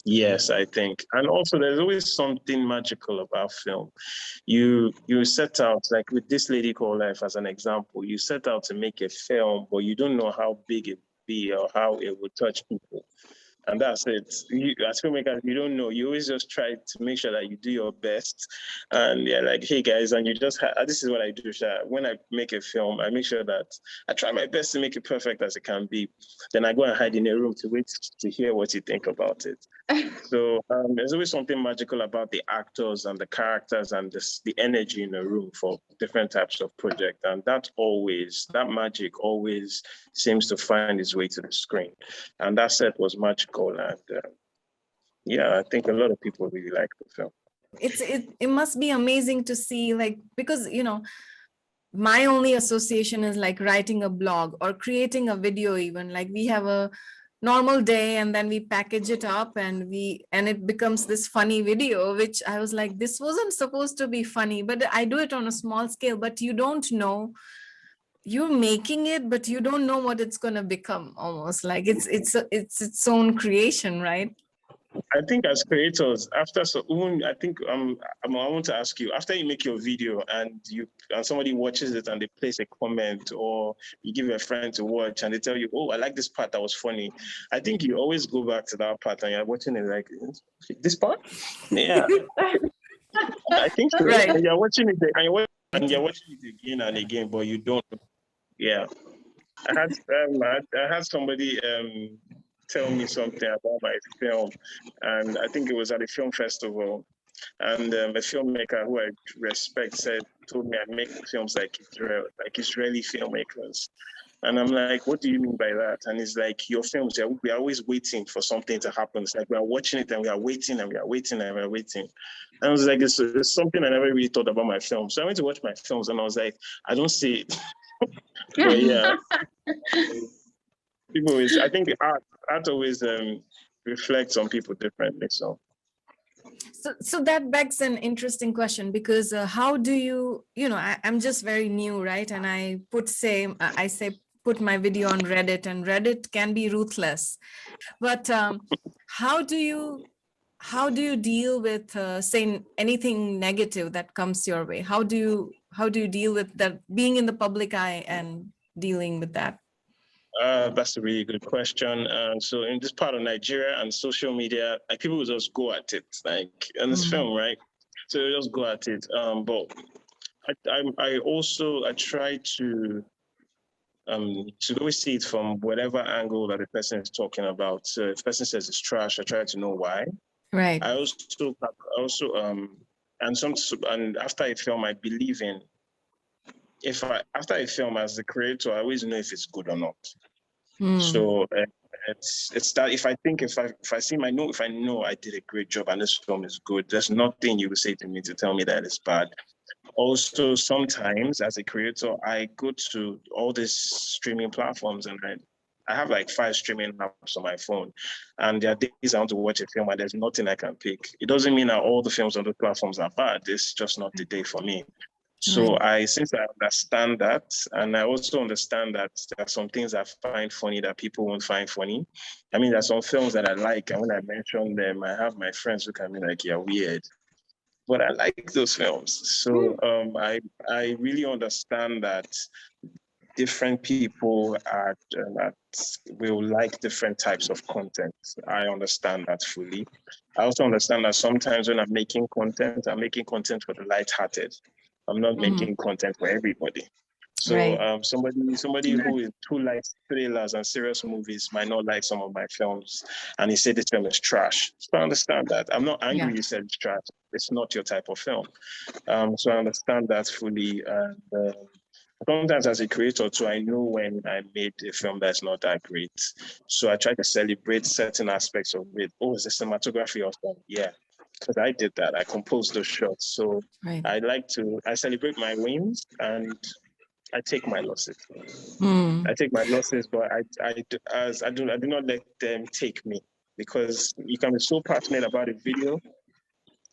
Yes, I think. And also there's always something magical about film. You set out, like with This Lady Called Life as an example, you set out to make a film, but you don't know how big it will be or how it will touch people. And that's it. You, as filmmakers, you don't know. You always just try to make sure that you do your best. And yeah, like, hey guys, and you just this is what I do. Sha. When I make a film, I make sure that I try my best to make it perfect as it can be. Then I go and hide in a room to wait to hear what you think about it. So there's always something magical about the actors and the characters and the energy in a room for different types of project. And that magic always seems to find its way to the screen. And that set was magical. And yeah, I think a lot of people really like the film.
It must be amazing to see, like, because, my only association is like writing a blog or creating a video. Even like we have a normal day and then we package it up and it becomes this funny video, which I was like, this wasn't supposed to be funny, but I do it on a small scale. But you don't know, you're making it, but you don't know what it's going to become. Almost like it's its own creation, right?
I think as creators, I want to ask you, after you make your video and somebody watches it and they place a comment, or you give a friend to watch and they tell you, oh, I like this part, that was funny. I think you always go back to that part and you're watching it like, this part? Yeah. I think so.
Right.
And you're watching it and you're watching it again and again, but you don't. Yeah. I had somebody tell me something about my film, and I think it was at a film festival, and a filmmaker who I respect told me I make films like Israeli filmmakers. And I'm like, what do you mean by that? And it's like, your films, we are always waiting for something to happen. It's like we are watching it and we are waiting and we are waiting and we are waiting. And I was like, it's something I never really thought about my films. So I went to watch my films and I was like, I don't see it. But yeah, I think art always reflects on people differently. So
that begs an interesting question, because how do you, I'm just very new, right? And I put my video on Reddit, and Reddit can be ruthless. But how do you deal with saying anything negative that comes your way? How do you deal with that, being in the public eye and dealing with that?
That's a really good question. So in this part of Nigeria and social media, like, people will just go at it, like in this film, right? So they just go at it. But I try to always see it from whatever angle that the person is talking about. So if the person says it's trash, I try to know why.
Right.
I also and after I film, I believe in, after I film as the creator, I always know if it's good or not. So it's that if I know I did a great job and this film is good, there's nothing you will say to me to tell me that it's bad. Also, sometimes as a creator, I go to all these streaming platforms and I have like 5 streaming apps on my phone, and there are days I want to watch a film and there's nothing I can pick. It doesn't mean that all the films on those platforms are bad. It's just not the day for me. So since I understand that, and I also understand that there are some things I find funny that people won't find funny. I mean, there are some films that I like, and when I mention them, I have my friends look at me like, you're weird. But I like those films. So I really understand that different people will like different types of content. I understand that fully. I also understand that sometimes when I'm making content for the lighthearted. I'm not making content for everybody. So somebody who likes thrillers and serious movies might not like some of my films, and he said this film is trash. So I understand that. I'm not angry you said it's trash. It's not your type of film. So I understand that fully. And sometimes as a creator too, I know when I made a film that's not that great. So I try to celebrate certain aspects of it. Oh, is the cinematography awesome? Yeah. Because I did that. I composed those shots. So I celebrate my wins and I take my losses. I take my losses, but I do not let them take me, because you can be so passionate about a video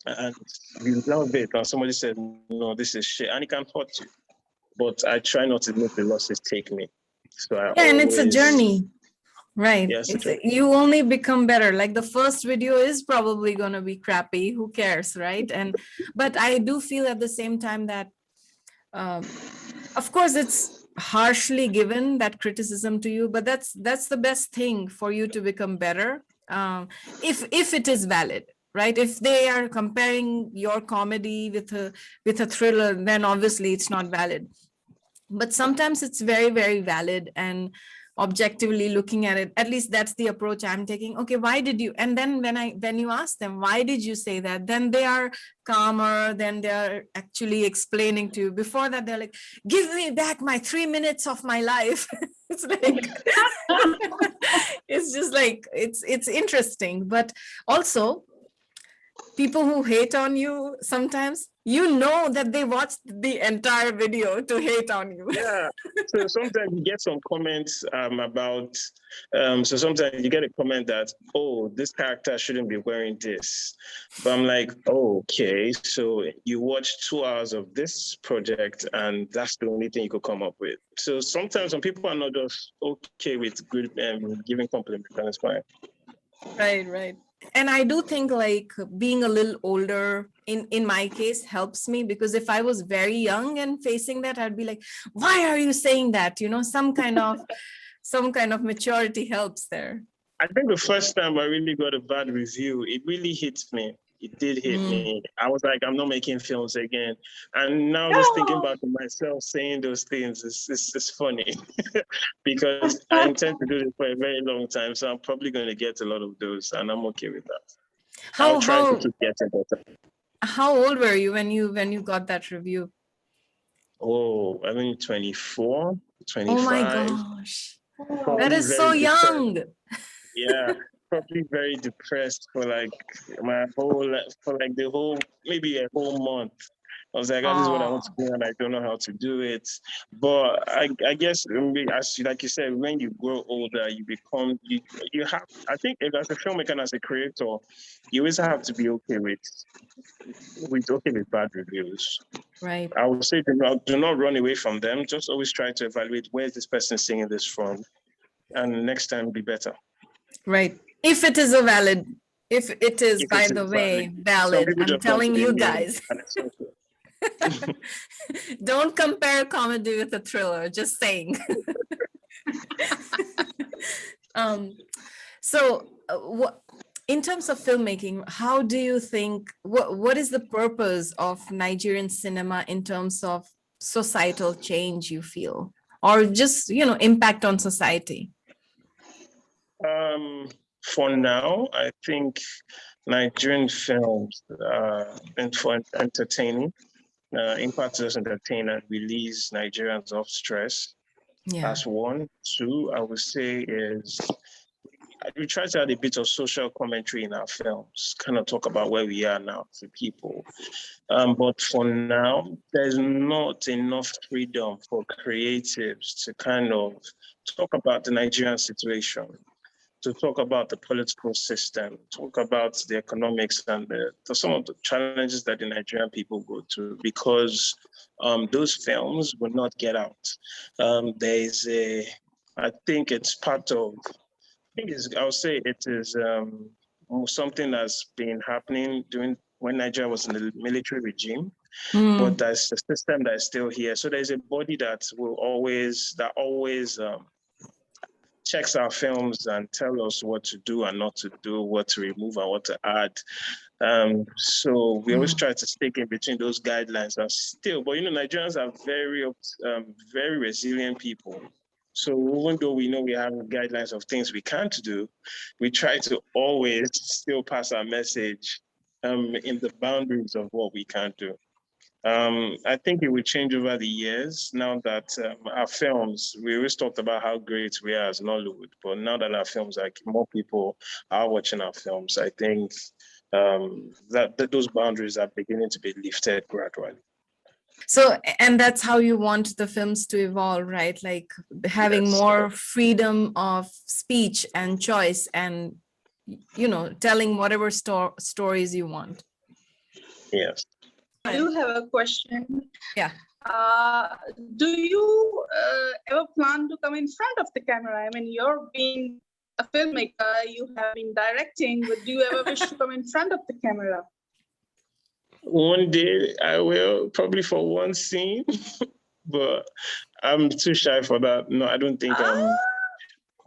and you love it, and somebody says, no, this is shit, and it can hurt you. But I try not to let the losses take me. So
and it's a journey. Right.
Yes,
you only become better. Like the first video is probably going to be crappy. Who cares, right? But I do feel at the same time that, of course, it's harshly given, that criticism to you, but that's the best thing for you to become better. if it is valid, right? If they are comparing your comedy with a thriller, then obviously it's not valid. But sometimes it's very, very valid, and objectively looking at it, at least that's the approach I'm taking. Okay, why did you, and then when you ask them, why did you say that, then they are calmer, then they're actually explaining to you. Before that, they're like, give me back my 3 minutes of my life. It's like it's just like it's interesting. But also, people who hate on you, sometimes you know that they watched the entire video to hate on you.
Yeah. So sometimes you get some comments about, so sometimes you get a comment that, oh, this character shouldn't be wearing this. But I'm like, oh, okay, so you watched 2 hours of this project and that's the only thing you could come up with. So sometimes some people are not just okay with good giving compliments, and it's fine.
Right. And I do think like being a little older in my case helps me, because if I was very young and facing that, I'd be like, why are you saying that? You know, some kind of maturity helps there.
I think the first time I really got a bad review, it really hit me. It did hit me. I was like, I'm not making films again. And now just thinking back to myself saying those things, it's funny because I intend to do this for a very long time. So I'm probably going to get a lot of those, and I'm okay with that. I'll try to keep getting better.
How old were you when you got that review?
Oh, I mean, 24, 25.
Oh my gosh.
Probably
that is so young.
Yeah, probably very depressed for like the whole, maybe a whole month. I was like, this is what I want to do, and I don't know how to do it. But I guess, as like you said, when you grow older, you become, you have, I think as a filmmaker and as a creator, you always have to be okay with bad reviews.
Right.
I would say do not run away from them. Just always try to evaluate, where is this person seeing this from, and next time be better.
Right. If it is valid, by the way, valid, I'm telling you guys. Don't compare comedy with a thriller, just saying. So in terms of filmmaking, how do you think, what is the purpose of Nigerian cinema in terms of societal change, you feel, or just, impact on society?
For now, I think Nigerian films and for entertaining, impact us entertain and release Nigerians off stress. Yeah. That's one. Two, I would say is we try to add a bit of social commentary in our films, kind of talk about where we are now to people. But for now, there's not enough freedom for creatives to kind of talk about the Nigerian situation, to talk about the political system, talk about the economics and some of the challenges that the Nigerian people go through, because those films will not get out. I think it's part of, I would say it is something that's been happening when Nigeria was in the military regime, but there's a system that is still here. So there's a body that always checks our films and tell us what to do and not to do, what to remove and what to add. So we always try to stick in between those guidelines. And still, but Nigerians are very resilient people. So even though we know we have guidelines of things we can't do, we try to always still pass our message in the boundaries of what we can't do. I think it will change over the years now that our films, we always talked about how great we are as Nollywood, but now that our films, like more people are watching our films, I think that those boundaries are beginning to be lifted gradually.
So, and that's how you want the films to evolve, right? Like having more freedom of speech and choice and, telling whatever stories you want.
Yes.
I do have a question.
Yeah.
Do you ever plan to come in front of the camera? I mean, you're being a filmmaker, you have been directing, but do you ever wish to come in front of the camera?
One day I will, probably for one scene, but I'm too shy for that. No, I don't think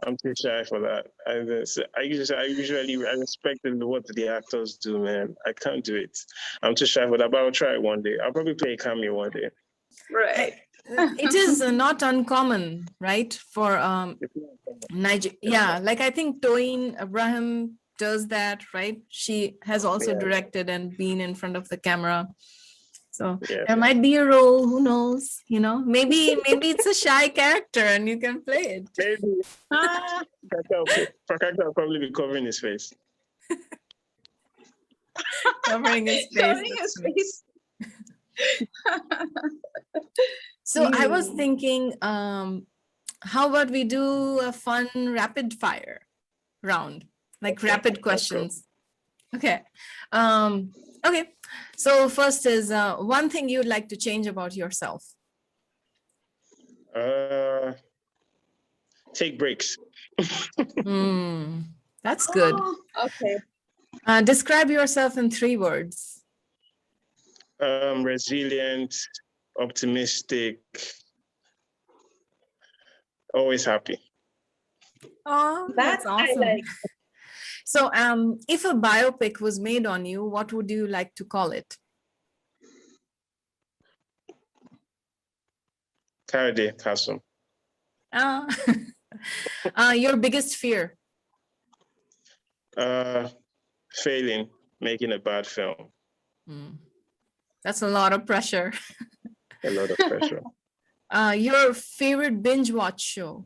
I'm too shy for that. I usually respect what the actors do, man. I can't do it. I'm too shy for that, but I'll try it one day. I'll probably play a cameo one day.
Right.
It is not uncommon, right? For Niger. Yeah, like I think Toyin Abraham does that, right? She has also directed and been in front of the camera. So there might be a role, who knows, you know, maybe it's a shy character and you can play it.
Maybe. Fakaka will probably be covering his face.
Covering his face. So I was thinking, how about we do a fun rapid fire round, like rapid questions. Okay. Okay. So first is one thing you'd like to change about yourself.
Take breaks.
That's good.
Okay.
Describe yourself in 3 words.
Resilient, optimistic, always happy.
Oh, that's awesome.
I like.
So if a biopic was made on you, what would you like to call it?
Kayode Kasum.
Your biggest fear?
Failing, making a bad film.
That's a lot of pressure.
A lot of pressure.
Your favorite binge watch show?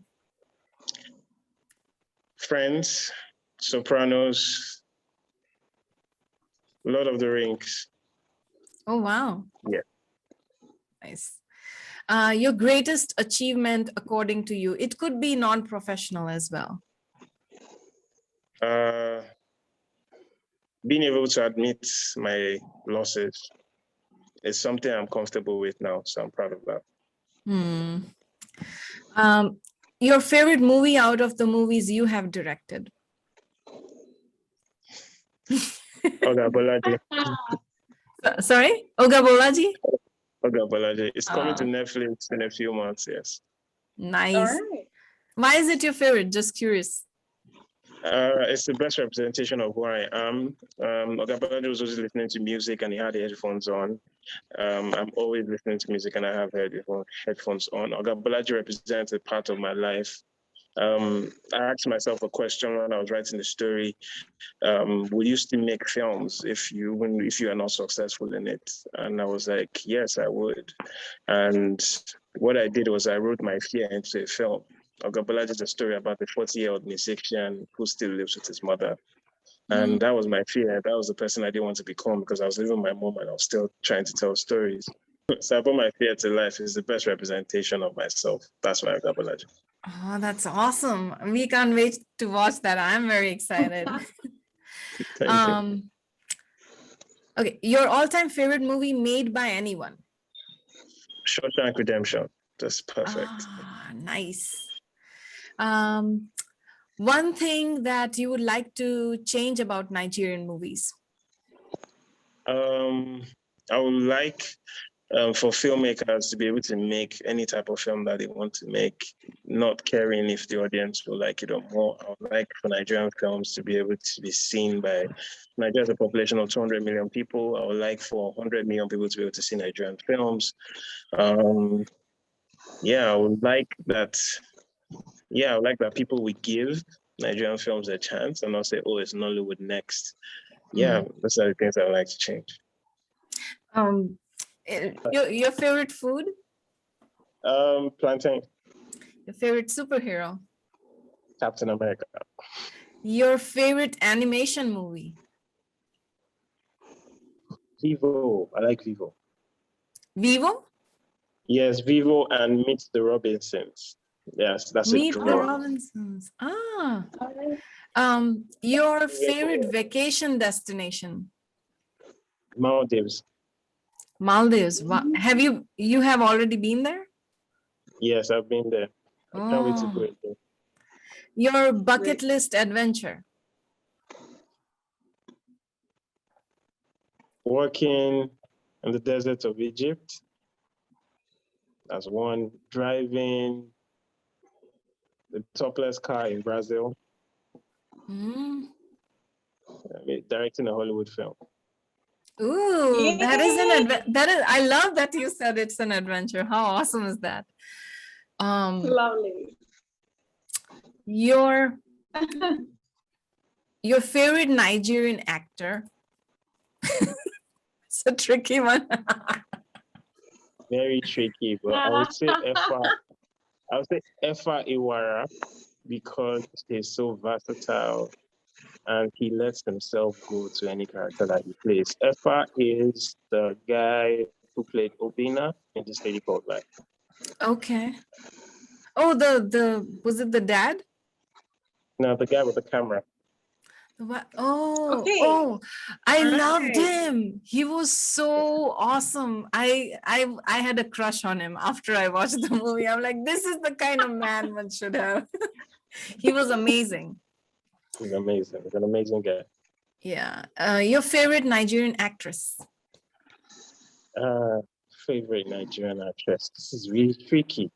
Friends, Sopranos, Lord of the Rings.
Oh, wow.
Yeah.
Nice. Your greatest achievement according to you? It could be non-professional as well.
Being able to admit my losses is something I'm comfortable with now, so I'm proud of that.
Your favorite movie out of the movies you have directed?
Oga Bolaji.
Sorry? Oga Bolaji?
Oga Bolaji. It's coming to Netflix in a few months, yes.
Nice.
All right.
Why is it your favorite? Just curious.
It's the best representation of who I am. Oga Bolaji was always listening to music and he had the headphones on. I'm always listening to music and I have headphones on. Oga Bolaji represents a part of my life. I asked myself a question when I was writing the story. Would you still make films if you are not successful in it? And I was like, yes, I would. And what I did was I wrote my fear into a film. Oga Bolaji is a story about a 40-year-old musician who still lives with his mother. And that was my fear. That was the person I didn't want to become because I was living my mom and I was still trying to tell stories. So I put my fear to life. Is the best representation of myself. That's why Oga Bolaji.
Oh, that's awesome. We can't wait to watch that. I'm very excited.
Thank you.
Okay, your all-time favorite movie made by anyone?
Shawshank Redemption. That's perfect.
Nice. One thing that you would like to change about Nigerian movies?
I would like for filmmakers to be able to make any type of film that they want to make, not caring if the audience will like it or more. I would like for Nigerian films to be able to be seen by Nigeria has a population of 200 million people. I would like for 100 million people to be able to see Nigerian films. I would like that. Yeah, I would like that people would give Nigerian films a chance and not say, oh, it's Nollywood next. Yeah, those are the things I would like to change.
Your favorite food?
Plantain.
Your favorite superhero?
Captain America.
Your favorite animation movie?
Vivo. I like Vivo.
Vivo?
Yes, Vivo and Meet the Robinsons. Yes, that's
Meet
a
the
draw.
Robinsons. Your favorite vacation destination?
Maldives.
Maldives. Have you have already been there?
Yes, I've been there. I can't wait to go again.
Your bucket list adventure?
Walking in the desert of Egypt. That's one. Driving the topless car in Brazil.
Mm.
Directing a Hollywood film.
Ooh, that is
Yay!
that is, I love that you said it's an adventure. How awesome is that?
Lovely.
Your favorite Nigerian actor? It's a tricky one.
Very tricky, but I would say Efa Iwara because he's so versatile and he lets himself go to any character that he plays. Efa is the guy who played Obina in This Lady Called Life.
Okay. Oh, the was it the dad?
No, the guy with the camera.
What? Oh,
Okay.
oh, I loved
Right.
him. He was so awesome. I had a crush on him after I watched the movie. I'm like, this is the kind of man one should have. He was amazing.
He's amazing. He's an amazing guy.
Yeah. Your favorite Nigerian actress?
Favorite Nigerian actress. This is really tricky.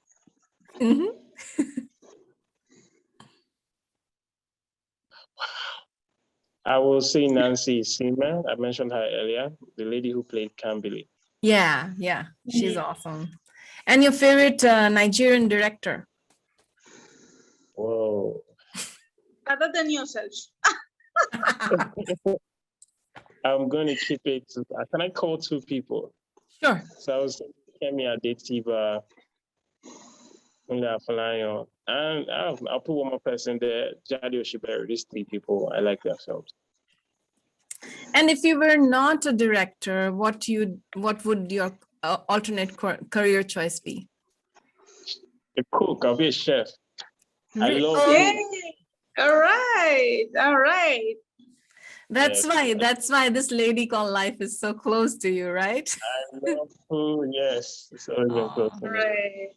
Mhm.
I will say Nancy Seaman. I mentioned her earlier, the lady who played Kambili.
Yeah, yeah, she's awesome. And your favorite Nigerian director?
Whoa.
Other than yourself.
I'm going to keep it. Can I call two people?
Sure.
So I was Kemi Adetiba, Nda Afolayan, and I'll put one more person there, Jadi Oshibere. These three people, I like their films.
And if you were not a director, what would your alternate career choice be?
A cook, I'll be a chef. I love
Oh,
Yay! All right. All right.
that's
Yes.
why this lady called life is so close to you, right?
I love food, yes. It's always been close to me.
Right.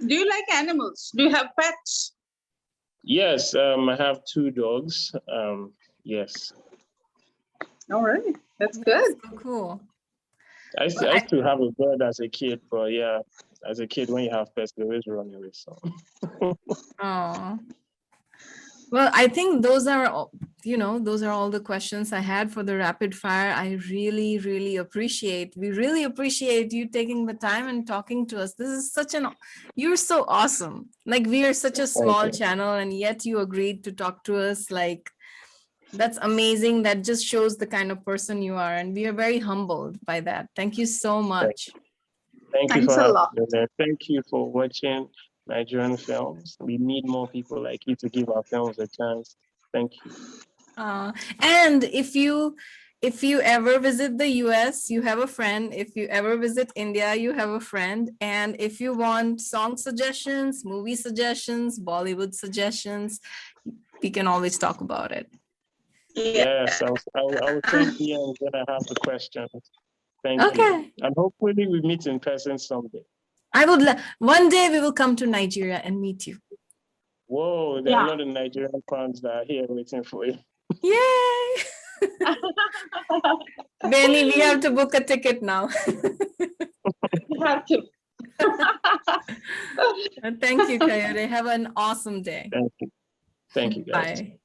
Do you like animals? Do you have pets?
Yes, I have two dogs. Yes.
All right. That's
That's
good.
so cool.
I used to have a bird as a kid, but yeah, as a kid, when you have pets, they always run away. So.
Oh. Well, I think those are all the questions I had for the rapid fire. I really, really we really appreciate you taking the time and talking to us. This is you're so awesome. Like, we are such a small channel and yet you agreed to talk to us. Like, that's amazing. That just shows the kind of person you are. And we are very humbled by that. Thank you so much.
Thank you
Thanks
for
a
having
lot.
me there. Thank you for watching Nigerian films. We need more people like you to give our films a chance. Thank you.
And if you ever visit the US, you have a friend. If you ever visit India, you have a friend. And if you want song suggestions, movie suggestions, Bollywood suggestions, we can always talk about it.
Yes, I will send DMs when I have the questions. Thank
Okay.
you. And hopefully we meet in person someday.
One day we will come to Nigeria and meet you.
Whoa, there are a lot of Nigerian fans that are here waiting for you.
Yay! Benny, we have to book a ticket now.
You have to.
Thank you, Kayode. Have an awesome day.
Thank you. Thank you, guys.
Bye.